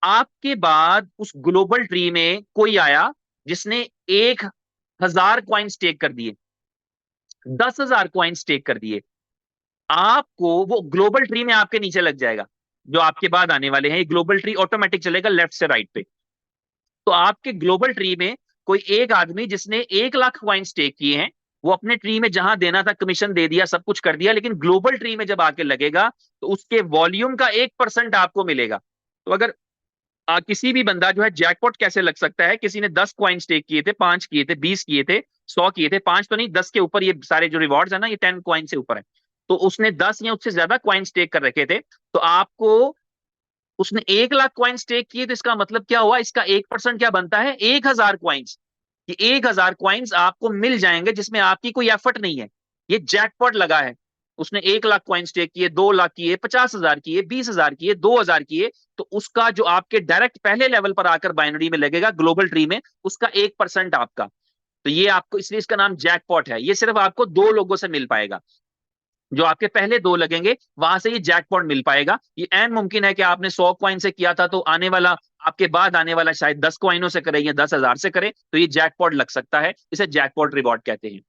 आपके बाद उस ग्लोबल ट्री में कोई आया जिसने 1,000 कॉइन स्टेक कर दिए, 10,000 कॉइन स्टेक कर दिए, आपको वो ग्लोबल ट्री में आपके नीचे लग जाएगा। जो आपके बाद आने वाले हैं ये ग्लोबल ट्री ऑटोमेटिक चलेगा लेफ्ट से राइट पे। तो आपके ग्लोबल ट्री में कोई एक आदमी जिसने 1 लाख कॉइन स्टेक किए हैं, वो अपने ट्री में जहां देना था कमीशन दे दिया, सब कुछ कर दिया, लेकिन ग्लोबल ट्री में जब आके लगेगा तो उसके वॉल्यूम का 1% आपको मिलेगा। तो अगर किसी भी बंदा जो है, जैकपॉट कैसे लग सकता है, किसी ने 10 कॉइन स्टेक किए थे, 5 किए थे, 20 किए थे, 100 किए थे, 5 तो नहीं 10 के ऊपर, ये सारे जो रिवॉर्ड्स है ना ये 10 कॉइन से ऊपर है। तो उसने 10 या उससे ज्यादा कॉइन स्टेक कर रखे थे, तो आपको उसने 1 लाख कॉइन स्टेक किए, तो इसका मतलब क्या हुआ, इसका 1% क्या बनता है, 1,000 कॉइन्स। ये 1,000 कॉइन्स आपको मिल जाएंगे जिसमें आपकी कोई एफर्ट नहीं है। ये जैकपॉट लगा है। उसने 1 लाख कॉइन स्टेक किए, 2 लाख किए, 50,000 किए, 20,000 किए, 2,000 किए, तो उसका जो आपके डायरेक्ट पहले लेवल पर आकर बाइनरी में लगेगा ग्लोबल ट्री में, उसका 1% आपका। तो ये आपको, इसलिए इसका नाम जैकपॉट है। ये सिर्फ आपको 2 लोगों से मिल पाएगा, जो आपके पहले 2 लगेंगे वहां से ये जैकपॉट मिल पाएगा। ये एन मुमकिन है कि आपने 100 कॉइन से किया था, तो आने वाला, आपके बाद आने वाला शायद 10 कॉइनों से करे या 10,000 से करे, तो ये जैकपॉट लग सकता है। इसे जैकपॉट रिवॉर्ड कहते हैं।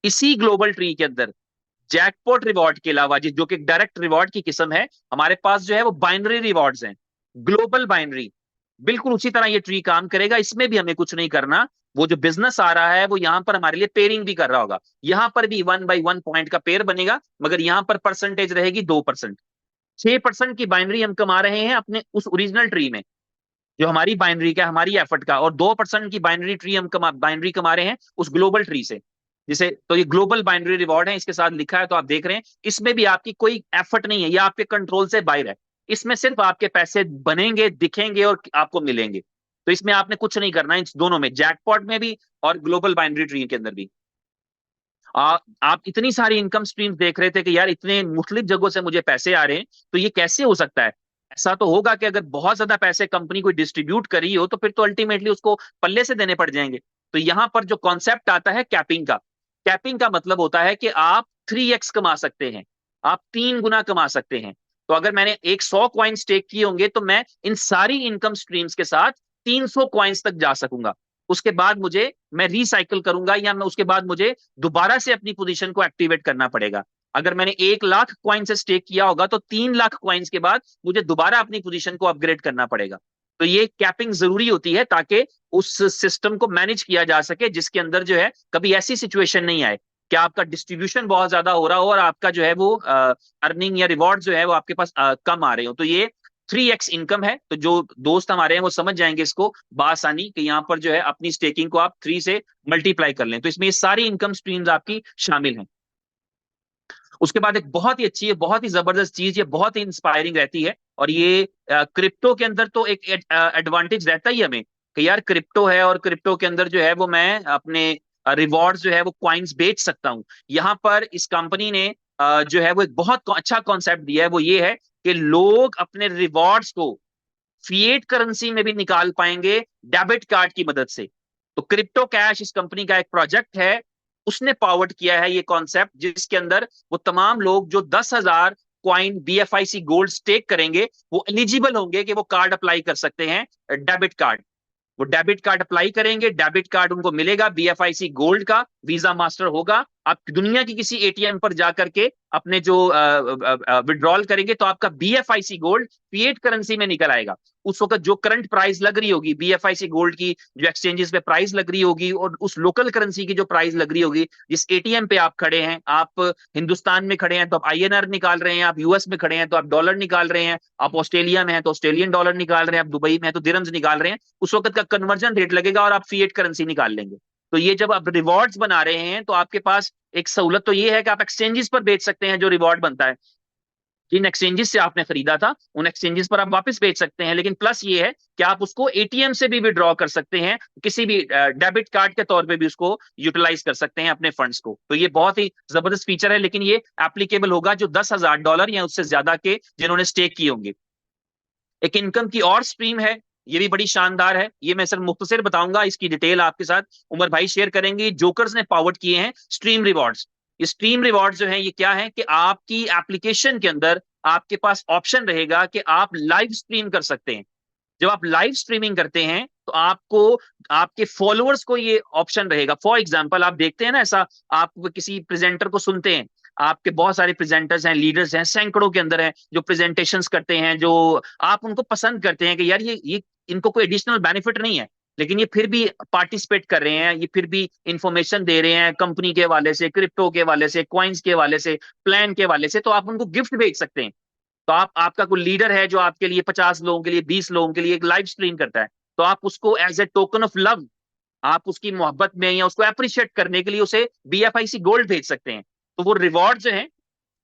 इसी ग्लोबल ट्री के अंदर जैकपॉट रिवॉर्ड के अलावा, जो कि डायरेक्ट रिवॉर्ड की किस्म है, हमारे पास जो है वो बाइनरी रिवॉर्ड्स हैं, ग्लोबल बाइनरी। बिल्कुल उसी तरह ये ट्री काम करेगा, इसमें भी हमें कुछ नहीं करना। वो जो बिजनेस आ रहा है वो यहां पर हमारे लिए पेयरिंग भी कर रहा होगा, यहां पर भी 1 बाई 1 पॉइंट का पेयर बनेगा, मगर यहां पर परसेंटेज रहेगी 2%। 6% की बाइनरी हम कमा रहे हैं अपने उस ओरिजिनल ट्री में, जो हमारी बाइनरी का, हमारी एफर्ट का, और 2% की बाइनरी कमा रहे हैं उस ग्लोबल ट्री से, जिसे, तो ये ग्लोबल बाइनरी रिवॉर्ड है, इसके साथ लिखा है तो आप देख रहे हैं। इसमें भी आपकी कोई एफर्ट नहीं है, ये आपके कंट्रोल से बाहर है। इसमें सिर्फ आपके पैसे बनेंगे, दिखेंगे और आपको मिलेंगे। तो इसमें आपने कुछ नहीं करना, इन दोनों में, जैकपॉट में भी और ग्लोबल बाइनरी ट्री के अंदर भी। आप इतनी सारी इनकम स्ट्रीम्स देख रहे थे कि यार इतने मुख्तलिफ जगहों से मुझे पैसे आ रहे हैं, तो ये कैसे हो सकता है? ऐसा तो होगा कि अगर बहुत ज्यादा पैसे कंपनी को डिस्ट्रीब्यूट करी हो तो फिर तो अल्टीमेटली उसको पल्ले से देने पड़ जाएंगे। तो यहां पर जो कॉन्सेप्ट आता है कैपिंग का, कैपिंग का मतलब होता है कि आप 3x कमा सकते हैं, आप 3 गुना कमा सकते हैं। तो अगर मैंने एक 100 कॉइन स्टेक किए होंगे तो मैं इन सारी इनकम स्ट्रीम्स के साथ 300 कॉइन्स तक जा सकूंगा। उसके बाद मुझे, मैं रिसाइकल करूंगा, या मैं उसके बाद मुझे दोबारा से अपनी पोजीशन को एक्टिवेट करना पड़ेगा। अगर मैंने 1 लाख कॉइन से स्टेक किया होगा तो 3 लाख कॉइन्स के बाद मुझे दोबारा अपनी पोजीशन को अपग्रेड करना पड़ेगा। तो ये कैपिंग जरूरी होती है ताकि उस सिस्टम को मैनेज किया जा सके, जिसके अंदर जो है कभी ऐसी सिचुएशन नहीं आए कि आपका डिस्ट्रीब्यूशन बहुत ज्यादा हो रहा हो और आपका जो है वो अर्निंग या रिवॉर्ड जो है वो आपके पास कम आ रहे हो। तो ये 3x इनकम है। तो जो दोस्त हमारे हैं वो समझ जाएंगे इसको बासानी, कि यहाँ पर जो है अपनी स्टेकिंग को आप 3 से मल्टीप्लाई कर लें। तो इसमें ये सारी इनकम स्ट्रीम्स आपकी शामिल हैं। उसके बाद एक बहुत ही अच्छी है, बहुत ही जबरदस्त चीज, ये बहुत ही इंस्पायरिंग रहती है, और ये क्रिप्टो के अंदर तो एक एडवांटेज रहता ही है हमें कि यार क्रिप्टो है, और क्रिप्टो के अंदर जो है वो मैं अपने रिवॉर्ड्स जो है वो क्वाइंस बेच सकता हूँ। यहाँ पर इस कंपनी ने जो है वो एक बहुत अच्छा कॉन्सेप्ट दिया है, वो ये है कि लोग अपने रिवॉर्ड्स को फिएट करेंसी में भी निकाल पाएंगे डेबिट कार्ड की मदद से। तो क्रिप्टो कैश इस कंपनी का एक प्रोजेक्ट है, उसने पावर्ड किया है ये कॉन्सेप्ट, जिसके अंदर वो तमाम लोग जो 10,000 क्वाइन बीएफआईसी गोल्ड स्टेक करेंगे, वो एलिजिबल होंगे कि वो कार्ड अप्लाई कर सकते हैं, डेबिट कार्ड। वो डेबिट कार्ड अप्लाई करेंगे, डेबिट कार्ड उनको मिलेगा बीएफआईसी गोल्ड का, वीजा मास्टर होगा। आप दुनिया की किसी एटीएम पर जाकर के अपने जो विड्रॉल करेंगे तो आपका बीएफआईसी गोल्ड फिएट करेंसी में निकल आएगा। उस वक्त जो करंट प्राइस लग रही होगी बीएफआईसी गोल्ड की, जो एक्सचेंजेस पे प्राइस लग रही होगी, और उस लोकल करेंसी की जो प्राइस लग रही होगी, जिस एटीएम पे आप खड़े हैं, आप हिंदुस्तान में खड़े हैं तो आप आईएनआर निकाल रहे हैं, आप यूएस में खड़े हैं तो आप डॉलर निकाल रहे हैं, आप ऑस्ट्रेलिया में हैं तो ऑस्ट्रेलियन डॉलर निकाल रहे हैं, आप दुबई में हैं तो दिरहम्स निकाल रहे हैं, उस वक्त का कन्वर्जन रेट लगेगा और आप फिएट करेंसी निकाल लेंगे। तो ये जब आप रिवॉर्ड्स बना रहे हैं तो आपके पास एक सहूलत तो ये है कि आप एक्सचेंजेस पर बेच सकते हैं जो रिवॉर्ड बनता है, जिन एक्सचेंजेस से आपने खरीदा था उन एक्सचेंजेस पर आप वापस बेच सकते हैं। लेकिन प्लस ये है कि आप उसको एटीएम से भी विड्रॉ कर सकते हैं, किसी भी डेबिट कार्ड के तौर पे भी उसको यूटिलाइज कर सकते हैं अपने फंड्स को। तो ये बहुत ही जबरदस्त फीचर है, लेकिन ये एप्लीकेबल होगा जो $10,000 या उससे ज्यादा के जिन्होंने स्टेक किए होंगे। एक इनकम की और स्ट्रीम है, ये भी बड़ी शानदार है, ये मैं सिर्फ मुख्तसर बताऊंगा, इसकी डिटेल आपके साथ उमर भाई शेयर करेंगे। जोकर्स ने पावर्ड किए हैं स्ट्रीम रिवॉर्ड्स। ये स्ट्रीम रिवॉर्ड्स जो है ये क्या है कि आपकी एप्लीकेशन के अंदर आपके पास ऑप्शन रहेगा कि आप लाइव स्ट्रीम कर सकते हैं। जब आप लाइव स्ट्रीमिंग करते हैं तो आपको, आपके फॉलोअर्स को ये ऑप्शन रहेगा। फॉर एग्जांपल आप देखते हैं ना ऐसा, आप किसी प्रेजेंटर को सुनते हैं, आपके बहुत सारे प्रेजेंटर्स हैं, लीडर्स हैं, सैकड़ों के अंदर हैं जो प्रेजेंटेशंस करते हैं, जो आप उनको पसंद करते हैं कि यार ये इनको कोई एडिशनल बेनिफिट नहीं है, लेकिन ये फिर भी पार्टिसिपेट कर रहे हैं, ये फिर भी इंफॉर्मेशन दे रहे हैं कंपनी के वाले से, क्रिप्टो के वाले से, क्वाइंस के वाले से, प्लान के वाले से, तो आप उनको गिफ्ट भेज सकते हैं। तो आप, आपका कोई लीडर है जो आपके लिए 50 लोगों के लिए, 20 लोगों के लिए एक लाइव स्ट्रीम करता है, तो आप उसको as a token of love, आप उसकी मोहब्बत में या उसको अप्रिशिएट करने के लिए उसे बीएफआईसी गोल्ड भेज सकते हैं। तो वो रिवॉर्ड जो है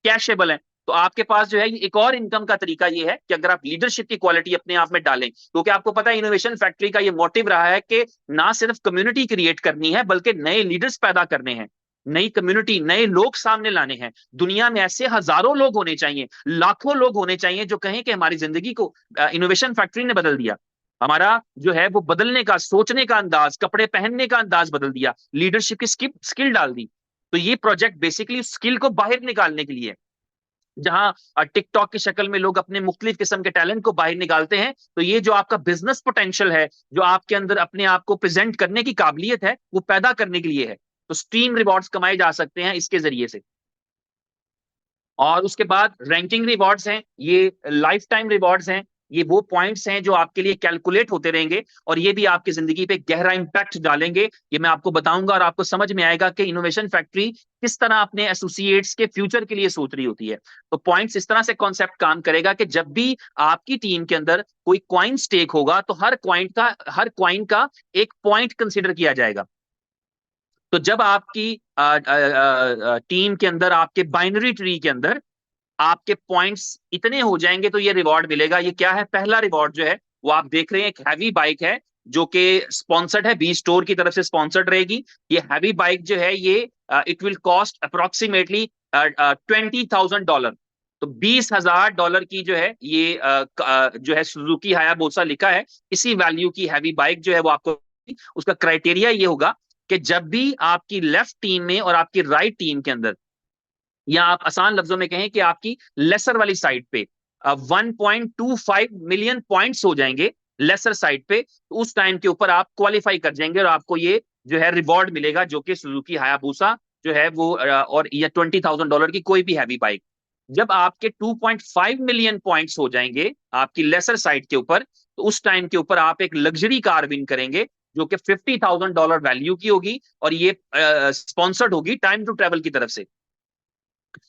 कैशेबल है। तो आपके पास जो है एक और इनकम का तरीका ये है कि अगर आप लीडरशिप की क्वालिटी अपने आप में डालें, क्योंकि आपको पता है इनोवेशन फैक्ट्री का ये मोटिव रहा है कि ना सिर्फ कम्युनिटी क्रिएट करनी है बल्कि नए लीडर्स पैदा करने हैं, नई कम्युनिटी, नए लोग सामने लाने हैं। दुनिया में ऐसे हजारों लोग होने चाहिए, लाखों लोग होने चाहिए जो कहें कि हमारी जिंदगी को इनोवेशन फैक्ट्री ने बदल दिया, हमारा जो है वो बदलने का, सोचने का अंदाज, कपड़े पहनने का अंदाज बदल दिया, लीडरशिप की स्किल डाल दी। तो ये प्रोजेक्ट बेसिकली स्किल को बाहर निकालने के लिए है। जहां टिकटॉक की शक्ल में लोग अपने मुख्तलिफ किस्म के टैलेंट को बाहर निकालते हैं, तो ये जो आपका बिजनेस पोटेंशियल है, जो आपके अंदर अपने आप को प्रेजेंट करने की काबिलियत है, वो पैदा करने के लिए है। तो स्ट्रीम रिवॉर्ड्स कमाए जा सकते हैं इसके जरिए से। और उसके बाद रैंकिंग रिवॉर्ड्स हैं, ये लाइफ टाइम रिवॉर्ड्स हैं, ये वो पॉइंट्स हैं जो आपके लिए कैलकुलेट होते रहेंगे, और ये भी आपकी जिंदगी पे गहरा इंपैक्ट डालेंगे। ये मैं आपको बताऊंगा और आपको समझ में आएगा कि इनोवेशन फैक्ट्री किस तरह अपने एसोसिएट्स के फ्यूचर के लिए सोच रही होती है। तो पॉइंट्स इस तरह से कॉन्सेप्ट काम करेगा कि जब भी आपकी टीम के अंदर कोई क्वाइन स्टेक होगा तो हर क्वाइन का एक पॉइंट कंसिडर किया जाएगा। तो जब आपकी टीम के अंदर, आपके बाइनरी ट्री के अंदर आपके पॉइंट्स इतने हो जाएंगे तो ये रिवॉर्ड मिलेगा। ये क्या है? पहला रिवॉर्ड जो है वो आप देख रहे हैं, एक हैवी बाइक है जो कि स्पॉन्सर्ड है, बी स्टोर की तरफ से स्पॉन्सर्ड रहेगी। ये हैवी बाइक जो है ये इट विल कॉस्ट अप्रोक्सीमेटली $20,000। तो $20,000 की जो है ये जो है सुजुकी हायाबुसा लिखा है, इसी वैल्यू की हैवी बाइक जो है वो आपको, उसका क्राइटेरिया ये होगा कि जब भी आपकी लेफ्ट टीम में और आपकी राइट टीम के अंदर, या आप आसान लफ्जों में कहें कि आपकी लेसर वाली साइड पे 1.25 मिलियन पॉइंट्स हो जाएंगे लेसर साइड पे, तो उस टाइम के ऊपर आप क्वालिफाई कर जाएंगे और आपको ये जो है रिवॉर्ड मिलेगा, जो कि सुजुकी हायाबुसा जो है वो और या $20,000 की कोई भी हैवी बाइक। जब आपके 2.5 मिलियन पॉइंट्स हो जाएंगे आपकी लेसर साइड के ऊपर, तो उस टाइम के ऊपर आप एक लग्जरी कार विन करेंगे जो कि $50,000 वैल्यू की होगी, और ये स्पॉन्सर्ड होगी टाइम टू ट्रेवल की तरफ से।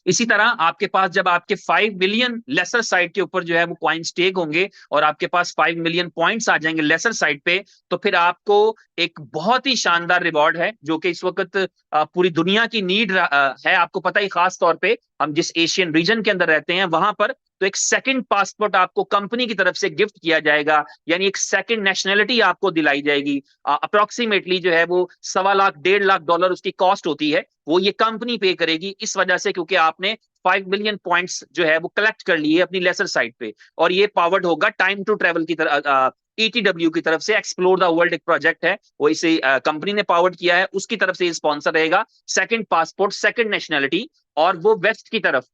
इसी तरह आपके पास जब आपके 5 मिलियन लेसर साइड के ऊपर जो है वो कॉइन स्टेक होंगे और आपके पास 5 मिलियन पॉइंट्स आ जाएंगे लेसर साइड पे, तो फिर आपको एक बहुत ही शानदार रिवॉर्ड है जो कि इस वक्त पूरी दुनिया की नीड है। आपको पता ही, खास तौर पे हम जिस एशियन रीजन के अंदर रहते हैं वहां पर, तो एक सेकंड पासपोर्ट आपको कंपनी की तरफ से गिफ्ट किया जाएगा, यानी एक सेकंड नेशनैलिटी आपको दिलाई जाएगी। अप्रोक्सीमेटली जो है वो 1.25 लाख $1.5 लाख उसकी कॉस्ट होती है, वो ये कंपनी पे करेगी इस वजह से क्योंकि आपने 5 मिलियन पॉइंट्स जो है वो कलेक्ट कर लिए अपनी लेसर साइड पे। और ये पावर्ड होगा टाइम टू ट्रेवल की तरह, ETW की तरफ से, एक्सप्लोर द वर्ल्ड एक प्रोजेक्ट है, वो इसे कंपनी ने पावर्ड किया है, उसकी तरफ से ये स्पॉन्सर रहेगा। सेकंड पासपोर्ट, सेकंड नेशनैलिटी, और वो वेस्ट की तरफ,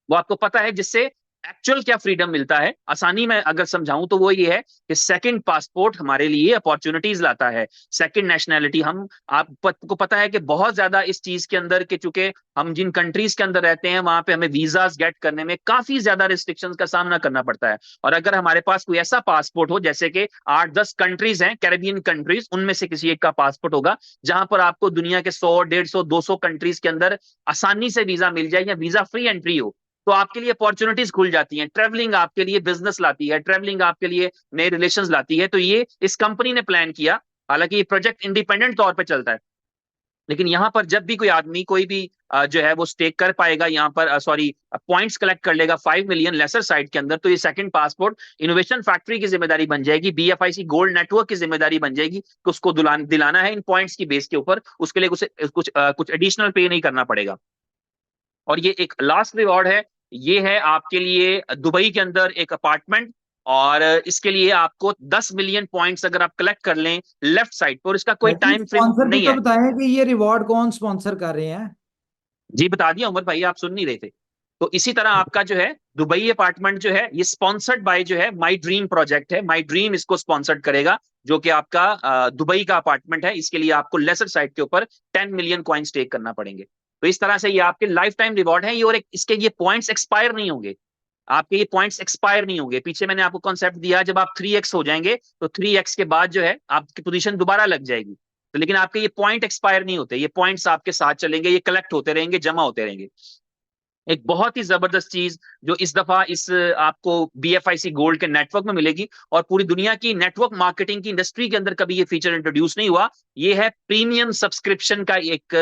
वो आपको पता है जिससे एक्चुअल क्या फ्रीडम मिलता है, आसानी में अगर समझाऊं तो वो ये है कि सेकंड पासपोर्ट हमारे लिए अपॉर्चुनिटीज लाता है। सेकंड नेशनैलिटी, हम आपको पता है कि बहुत ज्यादा इस चीज के अंदर के, चूंकि हम जिन कंट्रीज के अंदर रहते हैं वहां पे हमें वीजास गेट करने में काफी ज्यादा रिस्ट्रिक्शंस का सामना करना पड़ता है। और अगर हमारे पास कोई ऐसा पासपोर्ट हो, जैसे कि 8-10 कंट्रीज हैं कैरेबियन कंट्रीज, उनमें से किसी एक का पासपोर्ट होगा जहां पर आपको दुनिया के 100, 150, 200 कंट्रीज के अंदर आसानी से वीजा मिल जाए या वीजा फ्री एंट्री हो, तो आपके लिए अपॉर्चुनिटीज खुल जाती हैं। ट्रैवलिंग आपके लिए बिजनेस लाती है, ट्रैवलिंग आपके लिए नए रिलेशंस लाती है। तो ये इस कंपनी ने प्लान किया, हालांकि ये प्रोजेक्ट इंडिपेंडेंट तौर पे चलता है, लेकिन यहाँ पर जब भी कोई आदमी कोई भी जो है वो स्टेक कर पाएगा यहाँ पर, सॉरी, पॉइंट्स कलेक्ट कर लेगा 5 मिलियन लेसर साइड के अंदर, तो ये सेकंड पासपोर्ट इनोवेशन फैक्ट्री की जिम्मेदारी बन जाएगी, BFIC गोल्ड नेटवर्क की जिम्मेदारी बन जाएगी कि उसको दिलाना है इन पॉइंट्स की बेस के ऊपर। उसके लिए कुछ एडिशनल पे नहीं करना पड़ेगा। और ये एक लास्ट रिवॉर्ड है, ये है आपके लिए दुबई के अंदर एक अपार्टमेंट, और इसके लिए आपको 10 मिलियन पॉइंट्स अगर आप कलेक्ट कर लें लेफ्ट साइड पर, इसका कोई लेकिन टाइम फ्रेम स्पॉन्सर भी नहीं तो है। बताएं कि ये रिवॉर्ड कौन स्पॉन्सर कर रहे हैं। जी बता दिया उमर भाई, आप सुन नहीं रहे थे। तो इसी तरह आपका जो है दुबई अपार्टमेंट जो है ये स्पॉन्सर्ड बाय जो है माई ड्रीम प्रोजेक्ट है, माई ड्रीम इसको स्पॉन्सर्ड करेगा, जो कि आपका दुबई का अपार्टमेंट है। इसके लिए आपको लेसर साइड के ऊपर 10 मिलियन कॉइन स्टेक करना पड़ेंगे। तो इस तरह से ये आपके लाइफ टाइम रिवॉर्ड है ये, और इसके ये पॉइंट्स एक्सपायर नहीं होंगे, आपके ये पॉइंट्स एक्सपायर नहीं होंगे। पीछे मैंने आपको कॉन्सेप्ट दिया, जब आप 3x हो जाएंगे तो 3x के बाद जो है आपकी पोजीशन दोबारा लग जाएगी, तो लेकिन आपके ये पॉइंट एक्सपायर नहीं होते, ये पॉइंट्स आपके साथ चलेंगे, ये कलेक्ट होते रहेंगे, जमा होते रहेंगे। एक बहुत ही जबरदस्त चीज जो इस दफा इस आपको BFIC गोल्ड के नेटवर्क में मिलेगी, और पूरी दुनिया की नेटवर्क मार्केटिंग की इंडस्ट्री के अंदर कभी ये फीचर इंट्रोड्यूस नहीं हुआ, ये है प्रीमियम सब्सक्रिप्शन का एक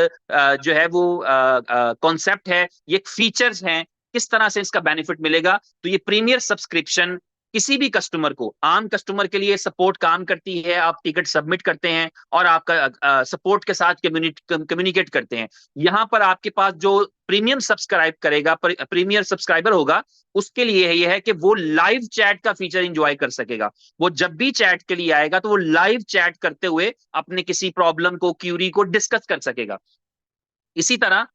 जो है वो कॉन्सेप्ट है, ये फीचर्स हैं। किस तरह से इसका बेनिफिट मिलेगा, तो ये प्रीमियर सब्सक्रिप्शन किसी भी कस्टमर को, आम कस्टमर के लिए सपोर्ट काम करती है, आप टिकट सबमिट करते हैं और आपका सपोर्ट के साथ कम्युनिकेट करते हैं। यहाँ पर आपके पास जो प्रीमियम सब्सक्राइब करेगा, प्रीमियर सब्सक्राइबर होगा, उसके लिए यह है कि वो लाइव चैट का फीचर एंजॉय कर सकेगा। वो जब भी चैट के लिए आएगा तो वो लाइव चैट करते हुए अपने किसी प्रॉब्लम को, क्यूरी को डिस्कस कर सकेगा। इसी तरह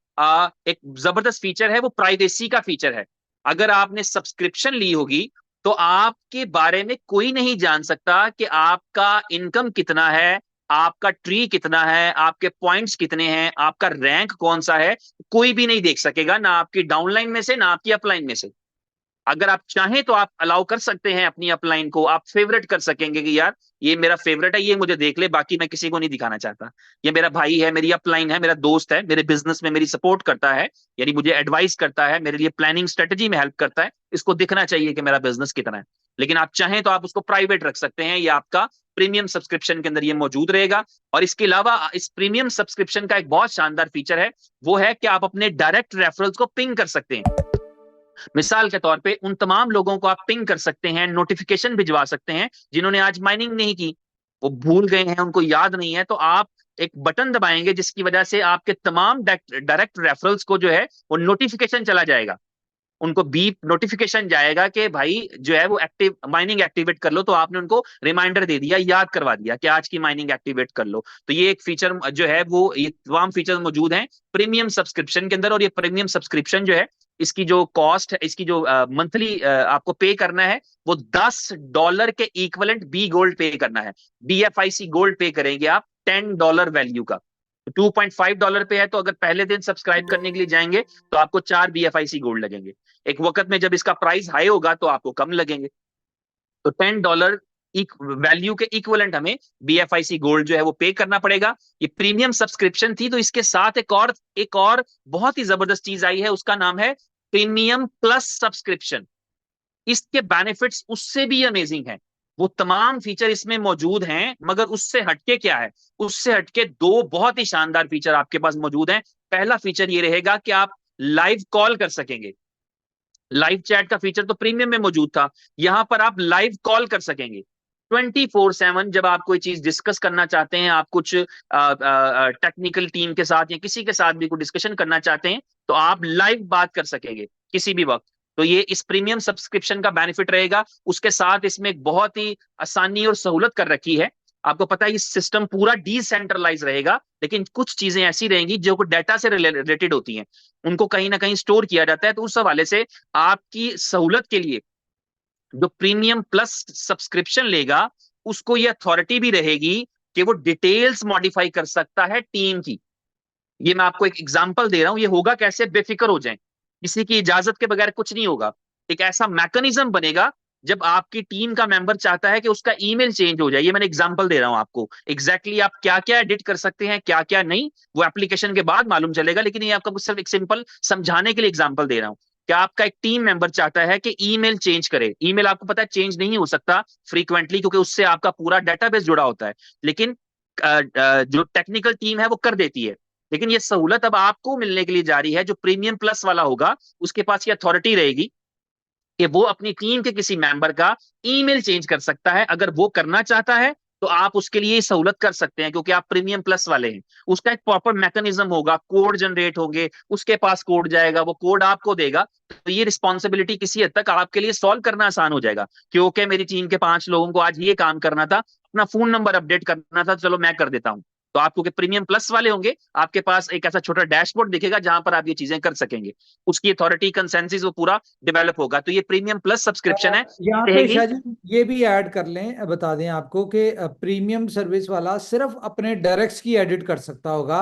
एक जबरदस्त फीचर है, वो प्राइवेसी का फीचर है। अगर आपने सब्सक्रिप्शन ली होगी तो आपके बारे में कोई नहीं जान सकता कि आपका इनकम कितना है, आपका ट्री कितना है, आपके पॉइंट्स कितने हैं, आपका रैंक कौन सा है, कोई भी नहीं देख सकेगा, ना आपकी डाउनलाइन में से ना आपकी अपलाइन में से। अगर आप चाहें तो आप अलाउ कर सकते हैं अपनी अपलाइन को, आप फेवरेट कर सकेंगे कि यार ये मेरा फेवरेट है, ये मुझे देख ले, बाकी मैं किसी को नहीं दिखाना चाहता। ये मेरा भाई है, मेरी अपलाइन है, मेरा दोस्त है, मेरे बिजनेस में मेरी सपोर्ट करता है, यानी मुझे एडवाइस करता है, मेरे लिए प्लानिंग स्ट्रेटेजी में हेल्प करता है, इसको दिखना चाहिए कि मेरा बिजनेस कितना है। लेकिन आप चाहें तो आप उसको प्राइवेट रख सकते हैं, ये आपका प्रीमियम सब्सक्रिप्शन के अंदर ये मौजूद रहेगा। और इसके अलावा इस प्रीमियम सब्सक्रिप्शन का एक बहुत शानदार फीचर है, वो है कि आप अपने डायरेक्ट रेफरल्स को पिंग कर सकते हैं। मिसाल के तौर पे उन तमाम लोगों को आप पिंग कर सकते हैं, नोटिफिकेशन भिजवा सकते हैं जिन्होंने आज माइनिंग नहीं की, वो भूल गए हैं, उनको याद नहीं है, तो आप एक बटन दबाएंगे जिसकी वजह से आपके तमाम डायरेक्ट रेफरल्स को जो है वो नोटिफिकेशन चला जाएगा, उनको बीप नोटिफिकेशन जाएगा कि भाई जो है वो एक्टिव माइनिंग एक्टिवेट कर लो, तो आपने उनको रिमाइंडर दे दिया, याद करवा दिया कि आज की माइनिंग एक्टिवेट कर लो। तो ये एक फीचर जो है वो, ये तमाम फीचर मौजूद हैं प्रीमियम सब्सक्रिप्शन के अंदर। और ये प्रीमियम सब्सक्रिप्शन जो है, इसकी जो कॉस्ट है, इसकी जो मंथली आपको पे करना है, वो $10 के इक्वलेंट बी गोल्ड पे करना है। BFIC गोल्ड पे करेंगे आप $10 वैल्यू का, $2.5 पे है, तो अगर पहले दिन सब्सक्राइब करने के लिए जाएंगे तो आपको 4 BFIC गोल्ड लगेंगे। एक वक्त में जब इसका प्राइस हाई होगा तो आपको कम लगेंगे। तो $10 वैल्यू के इक्विवेलेंट हमें BFIC गोल्ड जो है वो पे करना पड़ेगा। ये प्रीमियम सब्सक्रिप्शन थी, तो इसके साथ एक और बहुत ही जबरदस्त चीज आई है, उसका नाम है प्रीमियम प्लस सब्सक्रिप्शन। इसके बेनिफिट्स उससे भी अमेजिंग हैं। वो तमाम फीचर इसमें मौजूद हैं, मगर उससे हटके क्या है, उससे हटके दो बहुत ही शानदार फीचर आपके पास मौजूद हैं। पहला फीचर ये रहेगा कि आप लाइव कॉल कर सकेंगे। लाइव चैट का फीचर तो प्रीमियम में मौजूद था, यहां पर आप लाइव कॉल कर सकेंगे 24/7। जब आप कोई चीज डिस्कस करना चाहते हैं, आप कुछ टेक्निकल टीम के साथ या किसी के साथ भी कोई डिस्कशन करना चाहते हैं, तो आप लाइव बात कर सकेंगे किसी भी वक्त। तो ये इस प्रीमियम सब्सक्रिप्शन का बेनिफिट रहेगा। उसके साथ इसमें एक बहुत ही आसानी और सहूलत कर रखी है। आपको पता है ये सिस्टम पूरा डिसेंट्रलाइज रहेगा, लेकिन कुछ चीजें ऐसी रहेंगी जो डाटा से रिलेटेड होती हैं, उनको कहीं ना कहीं स्टोर किया जाता है। तो उस हवाले से आपकी सहूलत के लिए जो प्रीमियम प्लस सब्सक्रिप्शन लेगा, उसको ये अथॉरिटी भी रहेगी कि वो डिटेल्स मॉडिफाई कर सकता है टीम की। ये मैं आपको एक एग्जांपल दे रहा हूं, ये होगा कैसे, बेफिक्र हो जाएं, किसी की इजाजत के बगैर कुछ नहीं होगा। एक ऐसा मैकेनिज्म बनेगा, जब आपकी टीम का मेंबर चाहता है कि उसका ईमेल चेंज हो जाए, ये मैंने एग्जांपल दे रहा हूं आपको, एग्जैक्टली आप क्या क्या एडिट कर सकते हैं, क्या क्या नहीं, वो एप्लीकेशन के बाद मालूम चलेगा, लेकिन ये आपको सिर्फ एक सिंपल समझाने के लिए एग्जांपल दे रहा हूं। क्या आपका एक टीम मेंबर चाहता है कि ईमेल चेंज करे, ईमेल आपको पता है चेंज नहीं हो सकता फ्रीक्वेंटली, क्योंकि उससे आपका पूरा डेटाबेस जुड़ा होता है, लेकिन जो टेक्निकल टीम है वो कर देती है। लेकिन ये सहूलत अब आपको मिलने के लिए जा रही है, जो प्रीमियम प्लस वाला होगा उसके पास ये अथॉरिटी रहेगी कि वो अपनी टीम के किसी मेंबर का ईमेल चेंज कर सकता है। अगर वो करना चाहता है तो आप उसके लिए सहूलत कर सकते हैं, क्योंकि आप प्रीमियम प्लस वाले हैं। उसका एक प्रॉपर मैकेनिज्म होगा, कोड जनरेट होंगे, उसके पास कोड जाएगा, वो कोड आपको देगा। तो ये रिस्पॉन्सिबिलिटी किसी हद तक आपके लिए सॉल्व करना आसान हो जाएगा, क्योंकि मेरी टीम के 5 लोगों को आज ये काम करना था, अपना फोन नंबर अपडेट करना था, चलो मैं कर देता हूँ। तो आप क्योंकि प्रीमियम प्लस वाले होंगे, आपके पास एक ऐसा छोटा डैशबोर्ड दिखेगा जहां पर आप ये चीजें कर सकेंगे। उसकी अथॉरिटी कंसेंसिस वो पूरा डेवलप होगा। तो ये प्रीमियम प्लस सब्सक्रिप्शन है, यहाँ पे रहेगी। शायद ये भी ऐड कर लें, बता दें आपको कि प्रीमियम सर्विस वाला सिर्फ अपने डायरेक्ट्स की एडिट कर सकता होगा।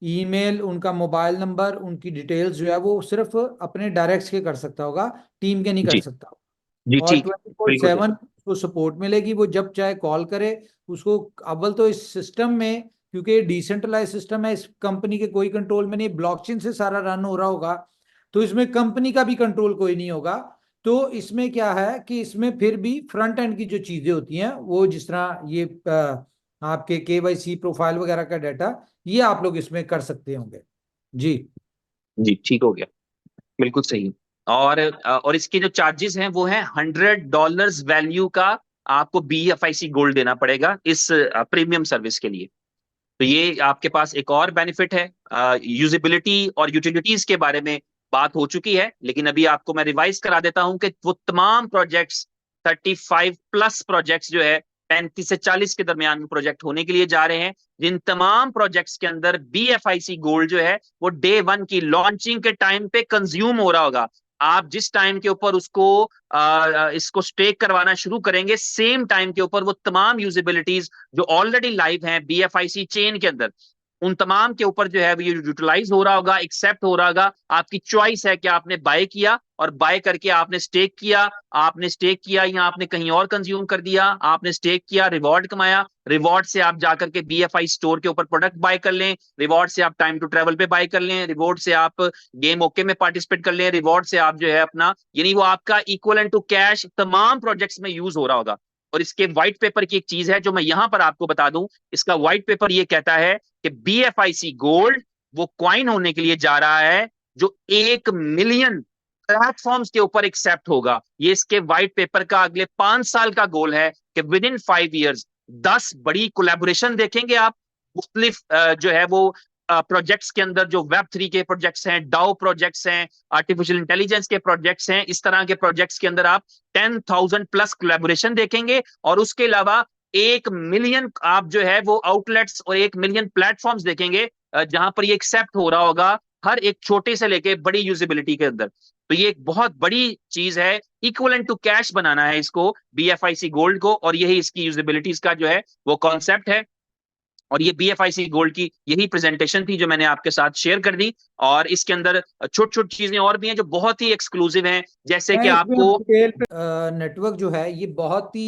ईमेल, उनका मोबाइल नंबर, उनकी डिटेल्स जो है वो सिर्फ अपने डायरेक्ट्स के कर सकता होगा, टीम के नहीं कर जी सकता। जी और ठीक, ट्वेंटी फोर बिल्कुल ठीक। सेवन उसको सपोर्ट मिलेगी, वो जब चाहे कॉल करे उसको। अव्वल तो इस सिस्टम में, क्योंकि ये डिसेंट्रलाइज सिस्टम है, इस कंपनी के कोई कंट्रोल में नहीं, ब्लॉकचेन से सारा रन हो रहा होगा, तो इसमें कंपनी का भी कंट्रोल कोई नहीं होगा। तो इसमें क्या है कि इसमें फिर भी फ्रंट एंड की जो चीजें होती हैं, वो जिस तरह ये आपके KYC प्रोफाइल वगैरह का डाटा, ये आप लोग इसमें कर सकते होंगे। जी। जी ठीक हो गया, बिल्कुल सही। और इसके जो चार्जेस हैं वो है $100 वैल्यू का, आपको BFIC गोल्ड देना पड़ेगा इस प्रीमियम सर्विस के लिए। तो ये आपके पास एक और बेनिफिट है। यूजिबिलिटी और यूटिलिटीज के बारे में बात हो चुकी है, लेकिन अभी आपको मैं रिवाइज करा देता हूं कि वो तमाम प्रोजेक्ट्स, 35+ प्रोजेक्ट्स जो है, 35 से 40 के दरमियान में प्रोजेक्ट होने के लिए जा रहे हैं, जिन तमाम प्रोजेक्ट्स के अंदर BFIC गोल्ड जो है वो डे 1 की लॉन्चिंग के टाइम पे कंज्यूम हो रहा होगा। आप जिस टाइम के ऊपर इसको स्टेक करवाना शुरू करेंगे, सेम टाइम के ऊपर वो तमाम यूजिबिलिटीज जो ऑलरेडी लाइव हैं BFIC चेन के अंदर, उन तमाम के ऊपर जो है ये यूटिलाइज हो रहा होगा, एक्सेप्ट हो रहा होगा। आपकी चॉइस है कि आपने बाय किया और बाय करके आपने स्टेक किया, या आपने कहीं और कंज्यूम कर दिया, आपने स्टेक किया, रिवॉर्ड कमाया, रिवॉर्ड से आप जाकर के BFI स्टोर के ऊपर प्रोडक्ट बाय कर लें, रिवॉर्ड से आप टाइम टू ट्रेवल पे बाय कर लें, रिवॉर्ड से आप गेम ओके में पार्टिसिपेट कर लें, रिवॉर्ड से आप जो है अपना, यानी वो आपका इक्वलेंट टू कैश तमाम प्रोजेक्ट्स में यूज हो रहा होगा। और इसके व्हाइट पेपर की एक चीज है जो मैं यहां पर आपको बता दूं, इसका व्हाइट पेपर ये कहता है कि BFIC गोल्ड वो क्वाइन होने के लिए जा रहा है जो 1 मिलियन प्लेटफॉर्म्स के ऊपर एक्सेप्ट होगा। ये इसके व्हाइट पेपर का अगले 5 साल का गोल है कि विद इन 5 ईयर्स 10 बड़ी कोलैबोरेशन देखेंगे आप, मुख्तलिफ जो है वो प्रोजेक्ट्स के अंदर, जो Web3 के प्रोजेक्ट्स हैं, डाओ प्रोजेक्ट्स हैं, आर्टिफिशियल इंटेलिजेंस के प्रोजेक्ट्स हैं, इस तरह के प्रोजेक्ट्स के अंदर आप 10,000+ कोलैबोरेशन देखेंगे। और उसके अलावा 1 मिलियन आप जो है वो आउटलेट्स और 1 मिलियन प्लेटफॉर्म्स देखेंगे जहां पर ये एक्सेप्ट हो रहा होगा, हर एक छोटे से लेके बड़ी यूजिबिलिटी के अंदर। तो ये एक बहुत बड़ी चीज है, इक्वलेंट टू कैश बनाना है इसको BFIC गोल्ड को, और यही इसकी यूजिबिलिटीज का जो है वो कॉन्सेप्ट है। और ये BFIC गोल्ड की यही प्रेजेंटेशन थी जो मैंने आपके साथ शेयर कर दी। और इसके अंदर छोटी छोटी चीजें और भी हैं जो बहुत ही एक्सक्लूसिव हैं, जैसे मैं कि इसमें आपको। डिटेल पे, नेटवर्क जो है ये बहुत ही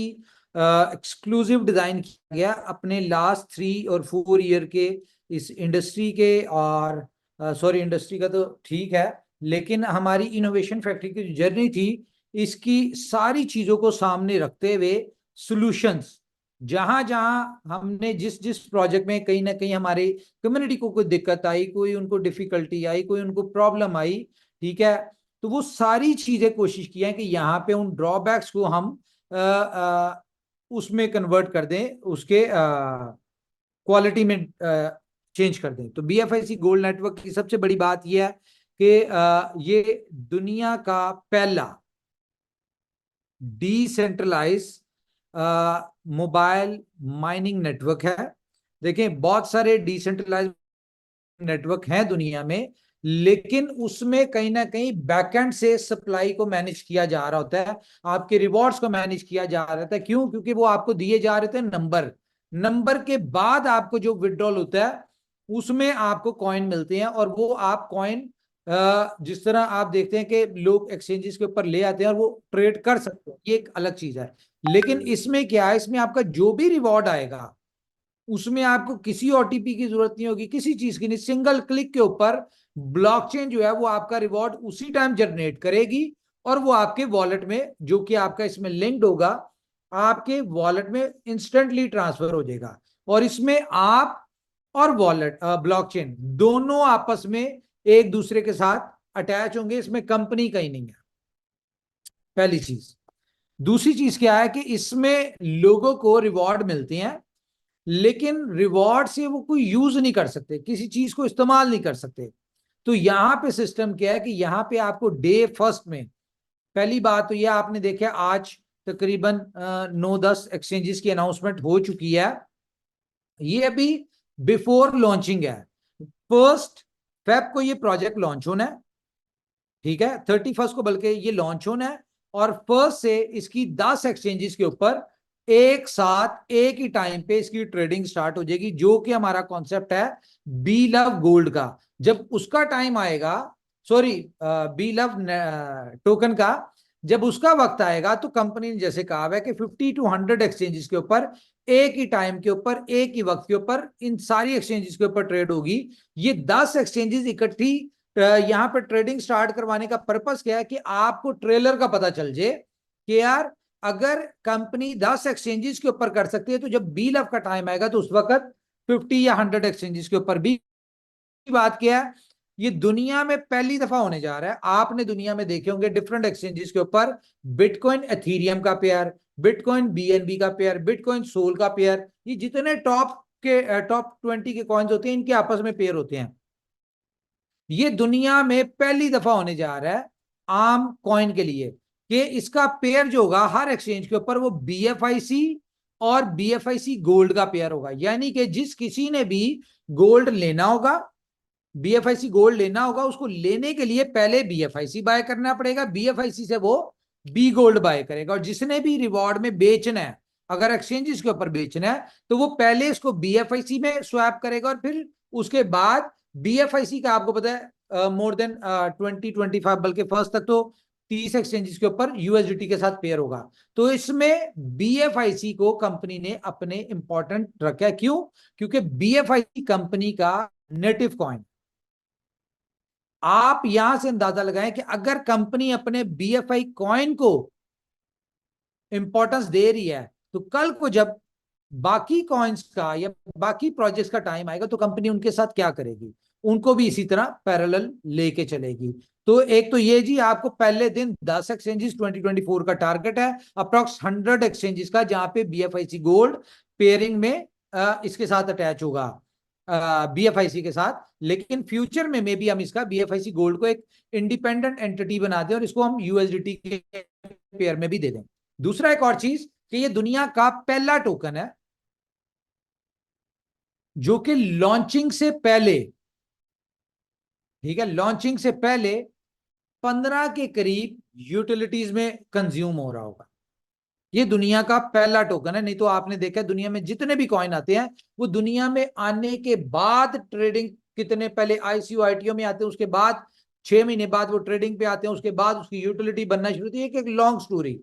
एक्सक्लूसिव डिजाइन किया गया अपने लास्ट 3 और 4 ईयर के इस इंडस्ट्री के, और सॉरी इंडस्ट्री का तो ठीक है, लेकिन हमारी इनोवेशन फैक्ट्री की जो जर्नी थी, इसकी सारी चीजों को सामने रखते हुए सॉल्यूशंस, जहां जहां हमने जिस जिस प्रोजेक्ट में कहीं ना कहीं हमारी कम्युनिटी को कोई दिक्कत आई, कोई उनको डिफिकल्टी आई, कोई उनको प्रॉब्लम आई, ठीक है, तो वो सारी चीजें कोशिश की है कि यहाँ पे उन ड्रॉबैक्स को हम उसमें कन्वर्ट कर दें, उसके क्वालिटी में चेंज कर दें। तो बीएफआईसी गोल्ड नेटवर्क की सबसे बड़ी बात यह है कि ये दुनिया का पहला डिसेंट्रलाइज मोबाइल माइनिंग नेटवर्क है। देखें, बहुत सारे डिसेंट्रलाइज नेटवर्क हैं दुनिया में, लेकिन उसमें कहीं ना कहीं बैकएंड से सप्लाई को मैनेज किया जा रहा होता है, आपके रिवॉर्ड्स को मैनेज किया जा रहा था। क्यों? क्योंकि वो आपको दिए जा रहे थे नंबर, नंबर के बाद आपको जो विड्रॉल होता है उसमें आपको कॉइन मिलते हैं, और वो आप कॉइन जिस तरह आप देखते हैं कि लोग एक्सचेंजेस के ऊपर ले आते हैं और वो ट्रेड कर सकते हैं, ये एक अलग चीज है। लेकिन इसमें क्या है, इसमें आपका जो भी रिवॉर्ड आएगा उसमें आपको किसी ओटीपी की जरूरत नहीं होगी, किसी चीज की नहीं, सिंगल क्लिक के ऊपर ब्लॉकचेन जो है वो आपका रिवॉर्ड उसी टाइम जनरेट करेगी, और वो आपके वॉलेट में, जो कि आपका इसमें लिंक्ड होगा, आपके वॉलेट में इंस्टेंटली ट्रांसफर हो जाएगा। और इसमें आप और वॉलेट ब्लॉकचेन दोनों आपस में एक दूसरे के साथ अटैच होंगे, इसमें कंपनी कहीं नहीं है, पहली चीज। दूसरी चीज क्या है कि इसमें लोगों को रिवॉर्ड मिलते हैं, लेकिन रिवॉर्ड से वो कोई यूज नहीं कर सकते, किसी चीज को इस्तेमाल नहीं कर सकते। तो यहां पे सिस्टम क्या है कि यहां पे आपको डे फर्स्ट में, पहली बात तो ये आपने देखा आज तकरीबन 9-10 एक्सचेंजेस की अनाउंसमेंट हो चुकी है, ये अभी बिफोर लॉन्चिंग है। 1 फेब को ये प्रोजेक्ट लॉन्च होना है, ठीक है, 31 को बल्कि ये लॉन्च होना है, और 1 से इसकी 10 एक्सचेंजेस के ऊपर एक साथ एक ही टाइम पे इसकी ट्रेडिंग स्टार्ट हो जाएगी, जो कि हमारा कॉन्सेप्ट है बी लव गोल्ड का। जब उसका टाइम आएगा, सॉरी बी लव टोकन का, जब उसका वक्त आएगा, तो कंपनी ने जैसे कहा है कि 50 to 100 एक्सचेंजेस के ऊपर एक ही टाइम के ऊपर एक ही वक्त के ऊपर इन सारी एक्सचेंजेस के ऊपर ट्रेड होगी। ये 10 एक्सचेंजेस इकट्ठी यहाँ पर ट्रेडिंग स्टार्ट करवाने का पर्पस क्या है कि आपको ट्रेलर का पता चल जाए कि यार अगर कंपनी 10 एक्सचेंजेस के ऊपर कर सकती है, तो जब बी लव का टाइम आएगा तो उस वक्त 50 या 100 एक्सचेंजेस के ऊपर भी। बात क्या है, ये दुनिया में पहली दफा होने जा रहा है। आपने दुनिया में देखे होंगे डिफरेंट एक्सचेंजेस के ऊपर बिटकॉइन एथीरियम का पेयर, बिटकॉइन बीएनबी का पेयर, बिटकॉइन सोल का पेयर, ये जितने टॉप 20 के कॉइन्स होते हैं, इनके आपस में पेयर होते हैं। ये दुनिया में पहली दफा होने जा रहा है आम कॉइन के लिए कि इसका पेयर जो होगा हर एक्सचेंज के ऊपर, वो बीएफआईसी और बीएफआईसी गोल्ड का पेयर होगा। यानी कि जिस किसी ने भी गोल्ड लेना होगा, बीएफआईसी गोल्ड लेना होगा, उसको लेने के लिए पहले बीएफआईसी बाय करना पड़ेगा, बीएफआईसी से वो बी गोल्ड बाय करेगा। और जिसने भी रिवॉर्ड में बेचना है, अगर एक्सचेंजेस के ऊपर बेचना है, तो वो पहले इसको बीएफआईसी में स्वैप करेगा, और फिर उसके बाद बीएफआईसी का आपको पता है मोर देन 20-25, बल्कि फर्स्ट तक तो 30 एक्सचेंजेस के ऊपर यूएसडीटी के साथ पेयर होगा। तो इसमें बीएफआईसी को कंपनी ने अपने इंपॉर्टेंट रखा है। क्यों? क्योंकि बीएफआईसी कंपनी का नेटिव कॉइन। आप यहां से अंदाजा लगाएं कि अगर कंपनी अपने बीएफआई कॉइन को इंपॉर्टेंस दे रही है, तो कल को जब बाकी कॉइन्स का या बाकी प्रोजेक्ट्स का टाइम आएगा, तो कंपनी उनके साथ क्या करेगी? उनको भी इसी तरह पैरेलल लेके चलेगी। तो एक तो ये जी, आपको पहले दिन 10 एक्सचेंजेस 2024 का टारगेट है, अप्रॉक्स 100 एक्सचेंजेस का, जहां पे बीएफआईसी गोल्ड पेयरिंग में इसके साथ अटैच होगा बीएफआईसी के साथ। लेकिन फ्यूचर में मे बी हम इसका बीएफआईसी गोल्ड को एक इंडिपेंडेंट एंटिटी बना दें, और इसको हम यूएसडीटी के पेयर में भी दे दें। दूसरा एक और चीज कि ये दुनिया का पहला टोकन है जो कि लॉन्चिंग से पहले, ठीक है, लॉन्चिंग से पहले 15 के करीब यूटिलिटीज में कंज्यूम हो रहा होगा। ये दुनिया का पहला टोकन है। नहीं तो आपने देखा दुनिया में जितने भी कॉइन आते हैं, वो दुनिया में आने के बाद ट्रेडिंग, कितने पहले आईसीयू आईटीओ में आते हैं, उसके बाद 6 महीने बाद वो ट्रेडिंग पे आते हैं, उसके बाद उसकी यूटिलिटी बनना शुरू होती है। एक लॉन्ग स्टोरी,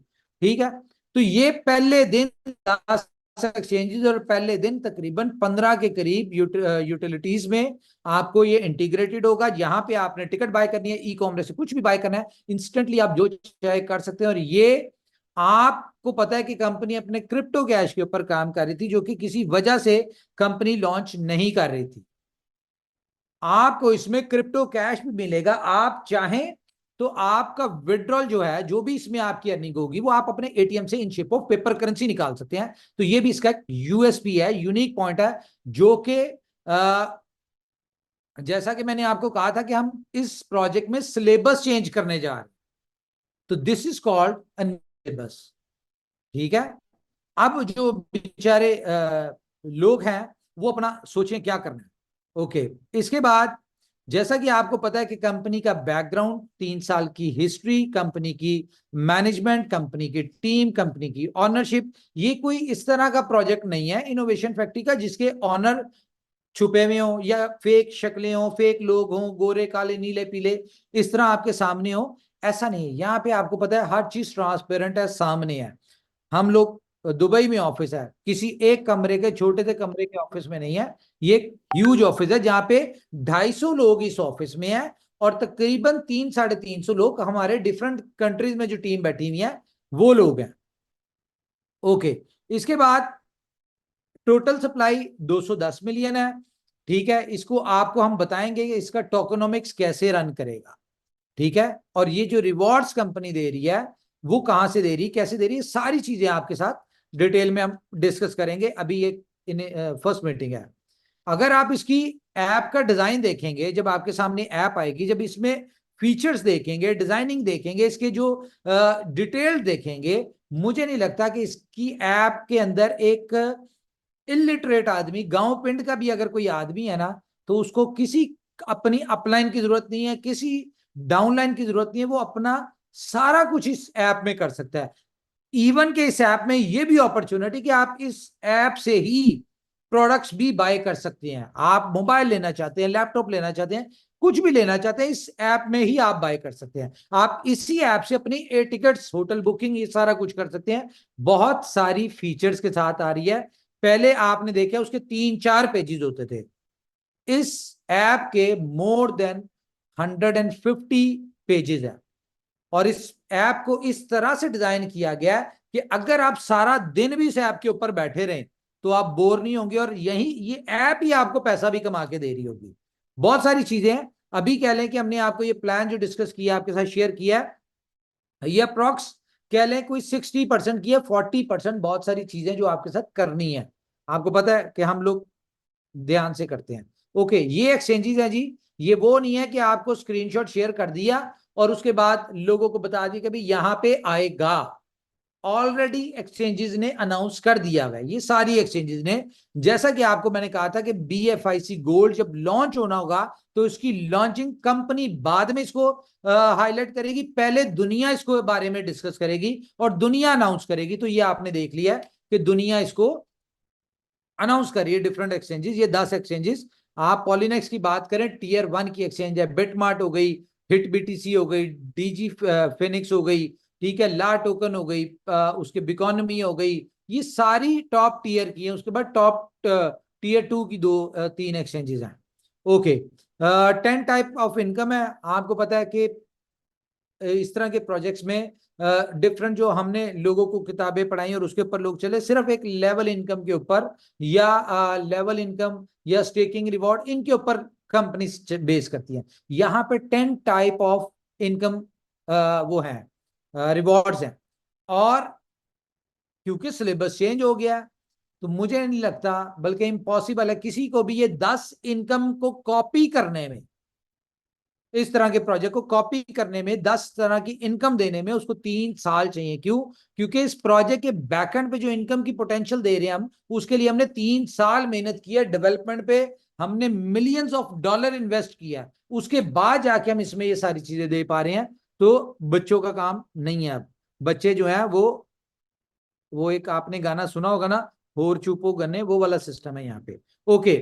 ठीक है। तो ये पहले दिन 10 एक्सचेंजेस और पहले दिन तकरीबन 15 के करीब यूटिलिटीज में आपको ये इंटीग्रेटेड होगा। यहाँ पे आपने टिकट बाय करनी है, ई कॉमर्स से कुछ भी बाय करना है, इंस्टेंटली आप जो चाहे कर सकते हैं। और ये आपको पता है कि कंपनी अपने क्रिप्टो कैश के ऊपर काम कर रही थी, जो कि किसी वजह से कंपनी लॉन्च नहीं कर रही थी। आपको इसमें क्रिप्टो कैश भी मिलेगा, आप चाहें तो आपका विड्रॉल जो है, जो भी इसमें आपकी अर्निंग होगी, वो आप अपने एटीएम से in shape of paper currency निकाल सकते हैं। तो ये भी इसका यूएसपी है, यूनिक पॉइंट है, जो कि जैसा कि मैंने आपको कहा था कि हम इस प्रोजेक्ट में सिलेबस चेंज करने जा रहे हैं, तो दिस इज कॉल्ड सिलेबस। ठीक है, अब जो बेचारे लोग हैं वो अपना सोचें क्या करना है। ओके, इसके बाद जैसा कि आपको पता है कि कंपनी का बैकग्राउंड, 3 साल की हिस्ट्री, कंपनी की मैनेजमेंट, कंपनी की टीम, कंपनी की ऑनरशिप, ये कोई इस तरह का प्रोजेक्ट नहीं है इनोवेशन फैक्ट्री का जिसके ऑनर छुपे हुए हो या फेक शक्लें हो, फेक लोग हों, गोरे काले नीले पीले इस तरह आपके सामने हो, ऐसा नहीं है। यहाँ पे आपको पता है हर चीज ट्रांसपेरेंट है, सामने है। हम लोग दुबई में ऑफिस है, किसी एक कमरे के छोटे से कमरे के ऑफिस में नहीं है, ये ह्यूज ऑफिस है जहां पे 250 लोग इस ऑफिस में है, और तकरीबन 300-350 लोग हमारे डिफरेंट कंट्रीज में जो टीम बैठी हुई है वो लोग हैं। ओके, इसके बाद टोटल सप्लाई 210 मिलियन है। ठीक है, इसको आपको हम बताएंगे कि इसका टोकोनॉमिक्स कैसे रन करेगा। ठीक है, और ये जो रिवॉर्ड्स कंपनी दे रही है वो कहां से दे रही है, कैसे दे रही है, सारी चीजें आपके साथ डिटेल में हम डिस्कस करेंगे। अभी ये फर्स्ट मीटिंग है। अगर आप इसकी ऐप का डिजाइन देखेंगे, जब आपके सामने ऐप आएगी, जब इसमें फीचर्स देखेंगे, डिजाइनिंग देखेंगे, इसके जो डिटेल देखेंगे, मुझे नहीं लगता कि इसकी ऐप के अंदर एक इलिटरेट आदमी, गांव पिंड का भी अगर कोई आदमी है ना, तो उसको किसी अपनी अपलाइन की जरूरत नहीं है, किसी डाउनलाइन की जरूरत नहीं है, वो अपना सारा कुछ इस ऐप में कर सकता है। इवन के इस ऐप में ये भी अपॉर्चुनिटी कि आप इस ऐप से ही प्रोडक्ट्स भी बाय कर सकते हैं। आप मोबाइल लेना चाहते हैं, लैपटॉप लेना चाहते हैं, कुछ भी लेना चाहते हैं, इस ऐप में ही आप बाय कर सकते हैं। आप इसी ऐप से अपनी एयर टिकट्स, होटल बुकिंग, ये सारा कुछ कर सकते हैं। बहुत सारी फीचर्स के साथ आ रही है। पहले आपने देखा उसके 3-4 पेजेस होते थे, इस ऐप के मोर देन 150 पेजेस है। और इस ऐप को इस तरह से डिजाइन किया गया कि अगर आप सारा दिन भी इस ऐप के ऊपर बैठे रहें तो आप बोर नहीं होंगे, और यही ये ऐप ही आपको पैसा भी कमा के दे रही होगी। बहुत सारी चीजें हैं। अभी कह लें कि हमने आपको ये प्लान जो डिस्कस किया, आपके साथ शेयर किया है, ये अप्रोक्स कह लें कोई 60% की है, 40% बहुत सारी चीजें जो आपके साथ करनी है। आपको पता है कि हम लोग ध्यान से करते हैं। ओके, ये एक्सचेंजेस है जी। ये वो नहीं है कि आपको स्क्रीनशॉट शेयर कर दिया और उसके बाद लोगों को बता दिया कि भाई यहां पे आएगा। ऑलरेडी एक्सचेंजेस ने अनाउंस कर दिया है, ये सारी एक्सचेंजेस ने। जैसा कि आपको मैंने कहा था कि BFIC गोल्ड जब लॉन्च होना होगा तो इसकी लॉन्चिंग कंपनी बाद में इसको हाईलाइट करेगी, पहले दुनिया इसको बारे में डिस्कस करेगी और दुनिया अनाउंस करेगी। तो ये आपने देख लिया कि दुनिया इसको अनाउंस करिए, डिफरेंट एक्सचेंजेस, ये 10 एक्सचेंजेस। आप पॉलिनेक्स की बात करें, टीयर 1 की एक्सचेंज है, बिटमार्ट हो गई, हिट BTC हो गई, DG फिनिक्स हो गई, ठीक है, ला टोकन हो गई, उसके बिकॉनमी हो गई, ये सारी टॉप टीयर की है। उसके बाद टॉप टीयर 2 की 2-3 एक्सचेंजेस हैं। ओके, 10 टाइप ऑफ इनकम है। आपको पता है कि इस तरह के प्रोजेक्ट्स में डिफरेंट जो हमने लोगों को किताबें पढ़ाई और उसके ऊपर लोग चले, सिर्फ एक लेवल इनकम के ऊपर या लेवल इनकम या स्टेकिंग रिवॉर्ड, इनके ऊपर कंपनी बेस करती है। यहाँ पे 10 टाइप ऑफ इनकम वो है, रिवॉर्ड्स हैं। और क्योंकि सिलेबस चेंज हो गया, तो मुझे नहीं लगता, बल्कि इम्पॉसिबल है किसी को भी ये 10 इनकम को कॉपी करने में, इस तरह के प्रोजेक्ट को कॉपी करने में, 10 तरह की इनकम देने में उसको 3 साल चाहिए। क्यों? क्योंकि इस प्रोजेक्ट के बैकएंड पे जो इनकम की पोटेंशियल दे रहे हैं हम, उसके लिए हमने 3 साल मेहनत की है, डेवलपमेंट पे हमने मिलियंस ऑफ डॉलर इन्वेस्ट किया, उसके बाद जाके हम इसमें ये सारी चीजें दे पा रहे हैं। तो बच्चों का काम नहीं है। अब बच्चे जो है वो एक आपने गाना सुना होगा ना, होर चुपो गन्ने, वो वाला सिस्टम है यहाँ पे। ओके,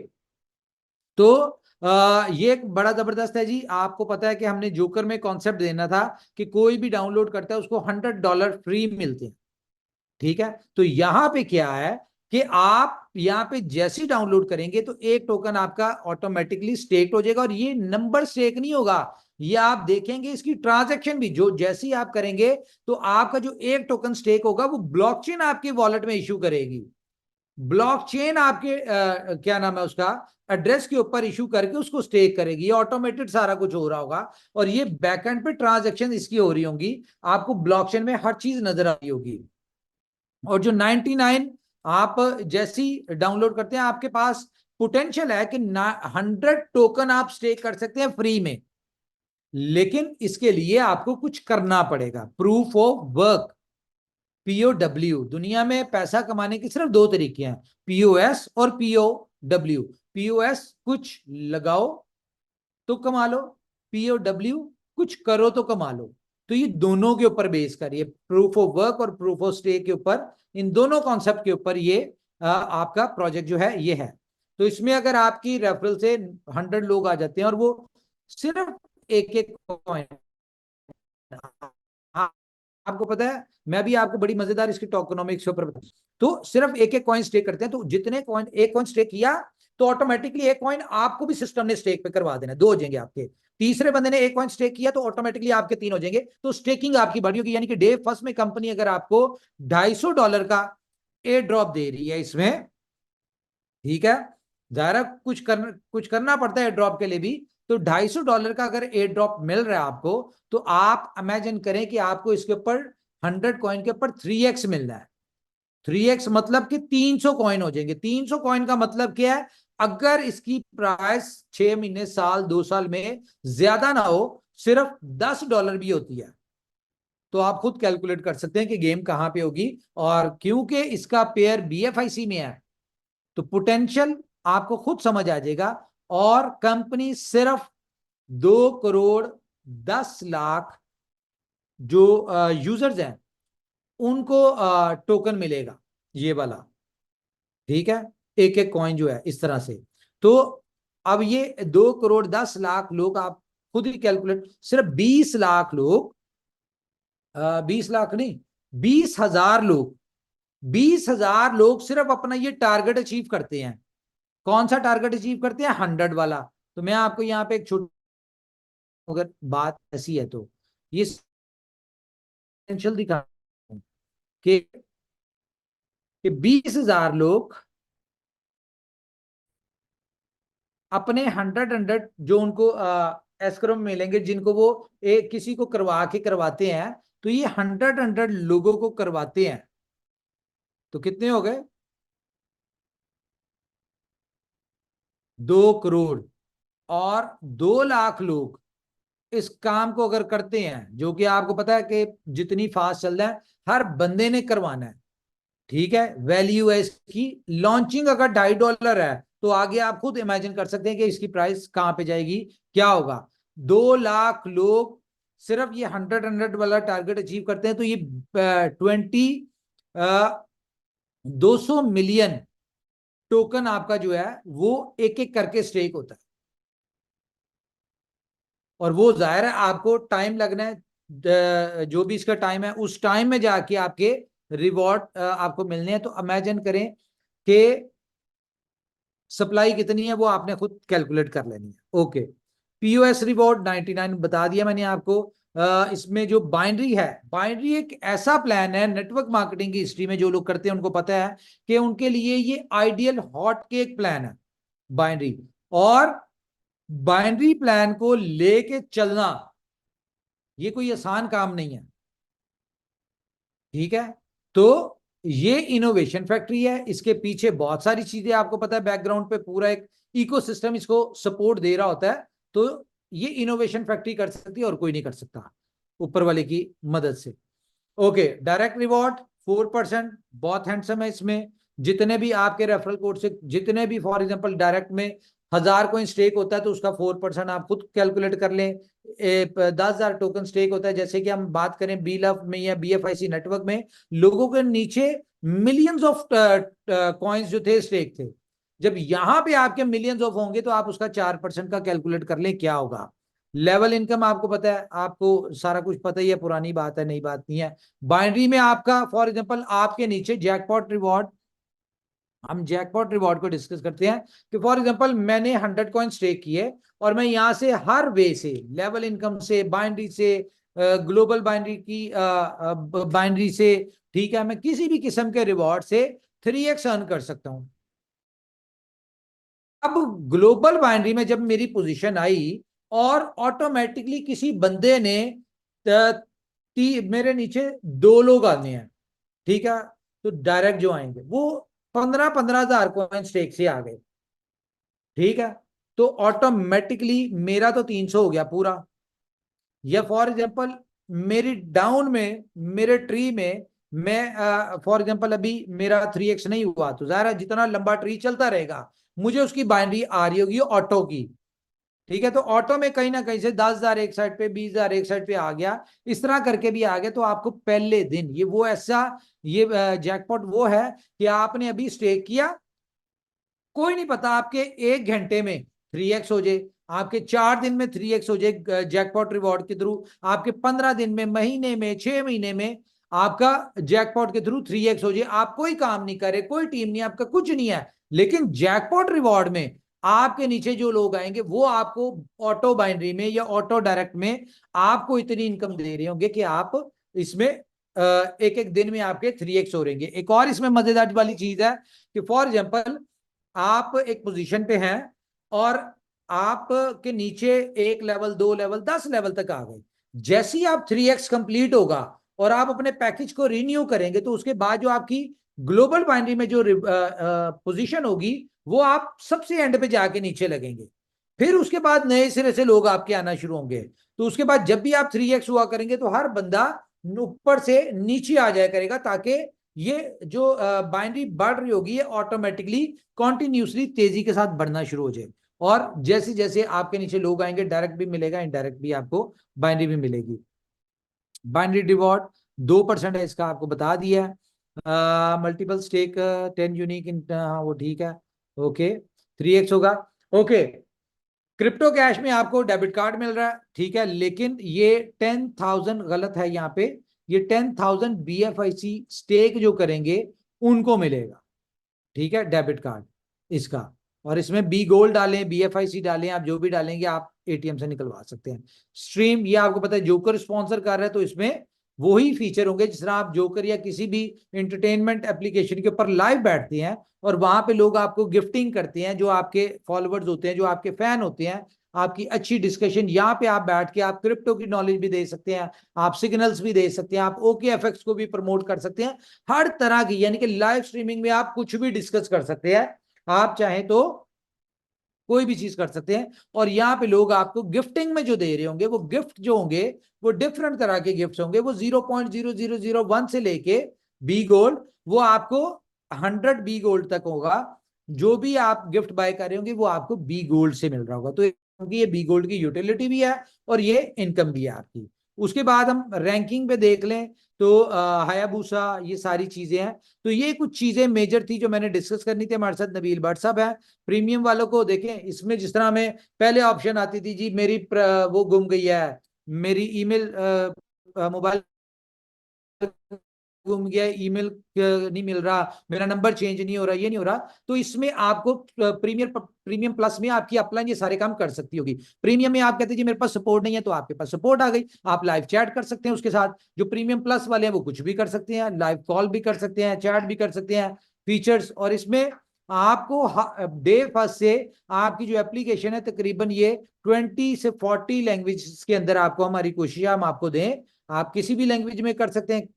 तो ये एक बड़ा जबरदस्त है जी। आपको पता है कि हमने जोकर में कॉन्सेप्ट देना था कि कोई भी डाउनलोड करता है उसको $100 फ्री मिलते हैं। ठीक है, तो यहां पे क्या है कि आप यहाँ पे जैसे ही डाउनलोड करेंगे तो एक टोकन आपका ऑटोमेटिकली स्टेक हो जाएगा, और ये नंबर स्टेक नहीं होगा, ये आप देखेंगे इसकी ट्रांजैक्शन भी जो जैसे ही आप करेंगे तो आपका जो एक टोकन स्टेक होगा वो ब्लॉकचेन आपके वॉलेट में इशू करेगी। ब्लॉकचेन आपके क्या नाम है उसका एड्रेस के ऊपर इशू करके उसको स्टेक करेगी। ये ऑटोमेटेड सारा कुछ हो रहा होगा, और ये बैकएंड पे ट्रांजैक्शन इसकी हो रही होंगी, आपको ब्लॉकचेन में हर चीज नजर आ रही होगी। और जो 99 आप जैसी डाउनलोड करते हैं, आपके पास पोटेंशियल है कि 100 टोकन आप स्टेक कर सकते हैं फ्री में, लेकिन इसके लिए आपको कुछ करना पड़ेगा, प्रूफ ऑफ वर्क, पीओडब्ल्यू। दुनिया में पैसा कमाने के सिर्फ दो तरीके हैं, पीओएस और पीओडब्ल्यू। पीओएस कुछ लगाओ तो कमा लो, पीओडब्ल्यू कुछ करो तो कमा लो। तो ये दोनों के ऊपर बेस करिए, प्रूफ ऑफ वर्क और प्रूफ ऑफ स्टे के ऊपर, इन दोनों कॉन्सेप्ट के ऊपर ये आपका प्रोजेक्ट जो है ये है। तो इसमें अगर आपकी रेफरल से 100 लोग आ जाते हैं और वो सिर्फ एक एक कॉइन, आपको पता है मैं भी आपको बड़ी मजेदार इसकी टोकनोमिक्स के ऊपर, तो सिर्फ एक एक कॉइन स्टेक करते हैं, तो जितने कॉइन एक कॉइन स्टेक किया तो ऑटोमेटिकली एक कॉइन आपको भी सिस्टम ने स्टेक पे करवा देना, दो हो जाएंगे आपके। तीसरे बंदे ने एक कॉइन स्टेक किया तो ऑटोमेटिकली आपके तीन हो जाएंगे, तो स्टेकिंग आपकी बढ़ी होगी। यानी कि डे फर्स्ट में कंपनी अगर आपको $250 का एयर ड्रॉप दे रही है इसमें, ठीक है, जाहिर कुछ करना पड़ता है ड्रॉप के लिए भी, तो $250 का अगर एयर ड्रॉप मिल रहा है आपको, तो आप इमेजिन करें कि आपको इसके ऊपर 100 कॉइन के ऊपर 3x मिल रहा है। 3x मतलब कि 300 कॉइन हो जाएंगे। 300 कॉइन का मतलब क्या है, अगर इसकी प्राइस 6 महीने साल 2 साल में ज्यादा ना हो, सिर्फ $10 भी होती है, तो आप खुद कैलकुलेट कर सकते हैं कि गेम कहां पे होगी। और क्योंकि इसका पेयर बीएफआईसी में है तो पोटेंशियल आपको खुद समझ आ जाएगा। और कंपनी सिर्फ 2 करोड़ 10 लाख जो यूजर्स हैं उनको टोकन मिलेगा ये वाला, ठीक है, एक एक कॉइन जो है इस तरह से। तो अब ये 2 करोड़ 10 लाख लोग, आप खुद ही कैलकुलेट, सिर्फ 20 लाख लोग, 20 लाख नहीं, 20,000 लोग, 20,000 लोग सिर्फ अपना ये टारगेट अचीव करते हैं। कौन सा टारगेट अचीव करते हैं, 100 वाला। तो मैं आपको यहाँ पे एक छोटी, अगर बात ऐसी है तो ये पोटेंशियल दिखा कि 20,000 लोग अपने 100 जो उनको एस्क्रो में मिलेंगे, जिनको वो एक किसी को करवाते हैं, तो ये 100 लोगों को करवाते हैं, तो कितने हो गए, 2 करोड़। और 2 लाख लोग इस काम को अगर करते हैं, जो कि आपको पता है कि जितनी फास्ट चल रहा है हर बंदे ने करवाना है, ठीक है, वैल्यू है इसकी। लॉन्चिंग अगर $2.5 है तो आगे आप खुद इमेजिन कर सकते हैं कि इसकी प्राइस कहां पे जाएगी, क्या होगा। 2 लाख लोग सिर्फ ये 100 वाला टारगेट अचीव करते हैं, तो ये 200 मिलियन टोकन आपका जो है वो एक एक करके स्टेक होता है। और वो जाहिर है आपको टाइम लगना है, जो भी इसका टाइम है उस टाइम में जाके आपके रिवॉर्ड आपको मिलने हैं। तो इमेजिन करें कि सप्लाई कितनी है, वो आपने खुद कैलकुलेट कर लेनी है। ओके, पीओएस रिवॉर्ड 99 बता दिया मैंने आपको। इसमें जो बाइनरी है, बाइनरी एक ऐसा प्लान है, नेटवर्क मार्केटिंग की हिस्ट्री में जो लोग करते हैं उनको पता है कि उनके लिए ये आइडियल हॉट केक प्लान है बाइनरी। और बाइनरी प्लान को लेके चलना ये कोई आसान काम नहीं है, ठीक है। तो ये इनोवेशन फैक्ट्री है, इसके पीछे बहुत सारी चीजें, आपको पता है बैकग्राउंड पे पूरा एक इकोसिस्टम इसको सपोर्ट दे रहा होता है। तो ये इनोवेशन फैक्ट्री कर सकती है और कोई नहीं कर सकता ऊपर वाले की मदद से। ओके, डायरेक्ट रिवॉर्ड 4%, बहुत हैंडसम है इसमें। जितने भी आपके रेफरल कोड से, जितने भी फॉर एग्जांपल डायरेक्ट में 1,000 कोइन स्टेक होता है तो उसका 4% आप खुद कैलकुलेट कर लें। 10,000 टोकन स्टेक होता है, जैसे कि हम बात करें बी लव में या बीएफआईसी नेटवर्क में, लोगों के नीचे मिलियंस ऑफ कॉइन्स जो थे स्टेक थे। जब यहां पे आपके मिलियंस ऑफ होंगे तो आप उसका 4% का कैलकुलेट कर लें क्या होगा। लेवल इनकम आपको पता है, आपको सारा कुछ पता ही है, पुरानी बात है, नई बात नहीं है। बाइनरी में आपका फॉर एग्जांपल आपके नीचे जैकपॉट रिवॉर्ड, हम जैकपॉट रिवॉर्ड को डिस्कस करते हैं कि फॉर एग्जांपल मैंने 100 कॉइन स्टेक किए और मैं यहां से हर वे से, लेवल इनकम से, बाइनरी से, ग्लोबल बाइनरी की बाइनरी से, ठीक है, मैं किसी भी किस्म के रिवॉर्ड से 3x अर्न कर सकता हूं। अब ग्लोबल बाइनरी में जब मेरी पोजीशन आई और ऑटोमेटिकली किसी बंदे ने मेरे नीचे 2 लोग आने हैं, ठीक है, तो डायरेक्ट जो आएंगे वो 15-15 हजार कॉइन स्टेक से आ गए, ठीक है, तो ऑटोमेटिकली मेरा तो 300 हो गया पूरा। या फॉर एग्जांपल मेरी डाउन में, मेरे ट्री में मैं फॉर एग्जांपल अभी मेरा 3x नहीं हुआ, तो ज़ाहिर है जितना लंबा ट्री चलता रहेगा मुझे उसकी बाइनरी आ रही होगी ऑटो की, ठीक है, तो ऑटो में कहीं ना कहीं से 10,000 एक साइड पे, 20,000 एक साइड पे आ गया, इस तरह करके भी आ गया। तो आपको पहले दिन ये वो ऐसा, ये जैकपॉट वो है कि आपने अभी स्टेक किया, कोई नहीं पता आपके 1 घंटे में 3x हो जाए, आपके 4 दिन में 3x हो जाए जैकपॉट रिवॉर्ड के थ्रू, आपके 15 दिन में, महीने में, 6 महीने में आपका जैकपॉट के थ्रू 3x हो जाए। आप कोई काम नहीं करे, कोई टीम नहीं, आपका कुछ नहीं है, लेकिन जैकपॉट रिवॉर्ड में आपके नीचे जो लोग आएंगे वो आपको ऑटो बाइनरी में या ऑटो डायरेक्ट में आपको इतनी इनकम दे रहे होंगे कि आप इसमें एक एक दिन में आपके 3x हो रहेंगे। एक और इसमें मजेदार वाली चीज है कि फॉर एग्जाम्पल आप एक पोजीशन पे हैं और आप के नीचे 1 लेवल, 2 लेवल, 10 लेवल तक आ गए, जैसे ही आप 3x कंप्लीट होगा और आप अपने पैकेज को रिन्यू करेंगे तो उसके बाद जो आपकी ग्लोबल बाइनरी में जो पोजीशन होगी वो आप सबसे एंड पे जाके नीचे लगेंगे, फिर उसके बाद नए सिरे से लोग आपके आना शुरू होंगे। तो उसके बाद जब भी आप 3x हुआ करेंगे तो हर बंदा ऊपर से नीचे आ जाया करेगा, ताकि ये जो बाइनरी बढ़ रही होगी ये ऑटोमेटिकली कॉन्टिन्यूसली तेजी के साथ बढ़ना शुरू हो जाए। और जैसे जैसे आपके नीचे लोग आएंगे डायरेक्ट भी मिलेगा, इनडायरेक्ट भी आपको बाइनरी भी मिलेगी। बाइनरी रिवॉर्ड 2% है, इसका आपको बता दिया है। मल्टीपल स्टेक 10 यूनिक इन, हाँ वो ठीक है, ओके, 3x होगा, ओके। क्रिप्टो कैश में आपको डेबिट कार्ड मिल रहा है, ठीक है, लेकिन ये 10,000 गलत है यहाँ पे, ये 10,000 BFIC स्टेक जो करेंगे उनको मिलेगा, ठीक है, डेबिट कार्ड इसका। और इसमें बी गोल्ड डालें, BFIC डालें, आप जो भी डालेंगे आप ATM से निकलवा सकते हैं। स्ट्रीम ये आपको पता है जोकर स्पॉन्सर कर रहा है, तो इसमें वही फीचर होंगे जिस तरह आप जोकर या किसी भी इंटरटेनमेंट एप्लीकेशन के ऊपर लाइव बैठते हैं और वहां पे लोग आपको गिफ्टिंग करते हैं, जो आपके फॉलोअर्स होते हैं, जो आपके फैन होते हैं, आपकी अच्छी डिस्कशन, यहाँ पे आप बैठ के आप क्रिप्टो की नॉलेज भी दे सकते हैं, आप सिग्नल्स भी दे सकते हैं, आप OKFX को भी प्रमोट कर सकते हैं, हर तरह की, यानी कि लाइव स्ट्रीमिंग में आप कुछ भी डिस्कस कर सकते हैं, आप चाहें तो कोई भी चीज कर सकते हैं। और यहाँ पे लोग आपको गिफ्टिंग में जो दे रहे होंगे वो गिफ्ट जो होंगे वो डिफरेंट तरह के गिफ्ट होंगे, वो 0.0001 से लेके बी गोल्ड, वो आपको 100 बी गोल्ड तक होगा। जो भी आप गिफ्ट बाय कर रहे होंगे वो आपको बी गोल्ड से मिल रहा होगा, तो क्योंकि ये बी गोल्ड की यूटिलिटी भी है और ये इनकम भी है आपकी। उसके बाद हम रैंकिंग पे देख लें तो हायाबूसा, ये सारी चीजें हैं। तो ये कुछ चीजें मेजर थी जो मैंने डिस्कस करनी थी। हमारे साथ नबील भट्ट साहब है। प्रीमियम वालों को देखें, इसमें जिस तरह हमें पहले ऑप्शन आती थी जी मेरी वो गुम गई है, मेरी ईमेल मोबाइल गुम गया, ईमेल नहीं मिल रहा, मेरा नंबर चेंज नहीं हो रहा, ये नहीं हो रहा, तो इसमें आपको प्रीमियम प्लस में आपकी अपलाइन ये सारे काम कर सकती होगी। प्रीमियम में आप कहते हैं जी मेरे पास सपोर्ट नहीं है, तो आपके पास सपोर्ट आ गई, आप लाइव चैट कर सकते हैं उसके साथ। जो प्रीमियम प्लस वाले हैं वो कुछ भी कर सकते हैं, लाइव कॉल भी कर सकते हैं, चैट भी कर सकते हैं, फीचर्स। और इसमें आपको डे फर्स्ट से आपकी जो एप्लीकेशन है तकरीबन ये 20 से 40 लैंग्वेज के अंदर आपको, हमारी कोशिश है हम आपको दें, आप किसी भी लैंग्वेज में कर सकते हैं।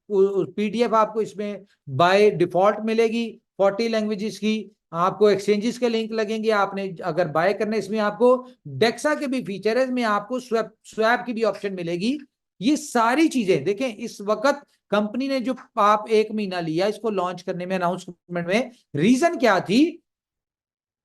PDF आपको इसमें बाय डिफॉल्ट मिलेगी 40 लैंग्वेजेस की। आपको एक्सचेंजेस के लिंक लगेंगे, आपने अगर बाय करना है, इसमें आपको डेक्सा के भी फीचर है, इसमें आपको स्वैप की भी ऑप्शन मिलेगी। ये सारी चीजें देखें, इस वक्त कंपनी ने जो आप 1 महीना लिया इसको लॉन्च करने में, अनाउंसमेंट में, रीजन क्या थी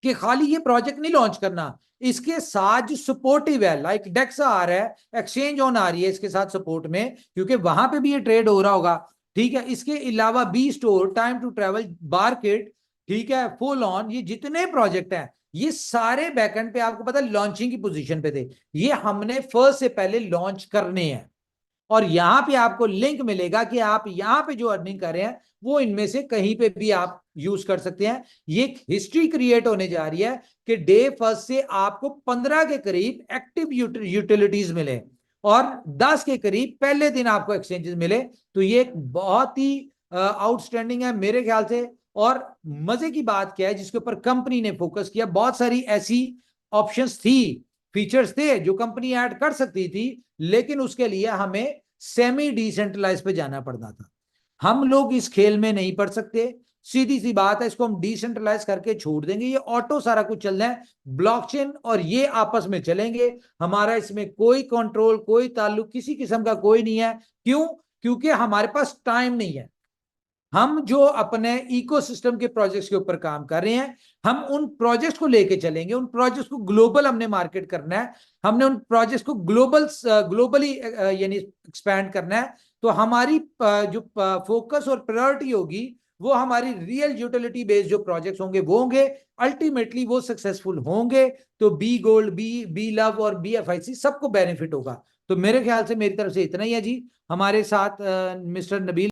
कि खाली ये प्रोजेक्ट नहीं लॉन्च करना, इसके साथ जो सपोर्टिव है, लाइक डेक्सा आ रहा है, एक्सचेंज ऑन आ रही है इसके साथ सपोर्ट में, क्योंकि वहां पे भी ये ट्रेड हो रहा होगा, ठीक है। इसके अलावा B store, time to travel, बारकेट, ठीक है, फुल ऑन, ये जितने प्रोजेक्ट हैं ये सारे बैकएंड पे आपको पता है लॉन्चिंग की पोजीशन पे थे, ये हमने फर्स्ट से पहले लॉन्च करने हैं। और यहां पे आपको लिंक मिलेगा कि आप यहां पे जो अर्निंग कर रहे हैं वो इनमें से कहीं पे भी आप यूज कर सकते हैं। ये एक हिस्ट्री क्रिएट होने जा रही है कि डे फर्स्ट से आपको 15 के करीब एक्टिव यूटिलिटीज मिले और 10 के करीब पहले दिन आपको एक्सचेंजेस मिले। तो ये एक बहुत ही आउटस्टैंडिंग है मेरे ख्याल से। और मजे की बात क्या है जिसके ऊपर कंपनी ने फोकस किया, बहुत सारी ऐसी ऑप्शंस थी, फीचर्स थे जो कंपनी ऐड कर सकती थी, लेकिन उसके लिए हमें सेमी डिसेंट्रलाइज पे जाना पड़ता था। हम लोग इस खेल में नहीं पड़ सकते, सीधी सी बात है, इसको हम डिसेंट्रलाइज करके छोड़ देंगे, ये ऑटो सारा कुछ चल रहा है, ब्लॉकचेन और ये आपस में चलेंगे, हमारा इसमें कोई कंट्रोल कोई ताल्लुक किसी किस्म का कोई नहीं है। क्यों? क्योंकि हमारे पास टाइम नहीं है। हम जो अपने इकोसिस्टम के प्रोजेक्ट्स के ऊपर काम कर रहे हैं, हम उन प्रोजेक्ट्स को लेके चलेंगे, उन प्रोजेक्ट्स को ग्लोबल हमने मार्केट करना है, हमने उन प्रोजेक्ट्स को ग्लोबली यानी एक्सपैंड करना है। तो हमारी जो फोकस और प्रायोरिटी होगी वो हमारी रियल यूटिलिटी बेस्ड जो प्रोजेक्ट्स होंगे वो होंगे, अल्टीमेटली वो सक्सेसफुल होंगे। तो बी गोल्ड, बी लव और BFIC सबको बेनिफिट होगा। तो मेरे ख्याल से मेरी तरफ से इतना ही है जी। हमारे साथ मिस्टर नबील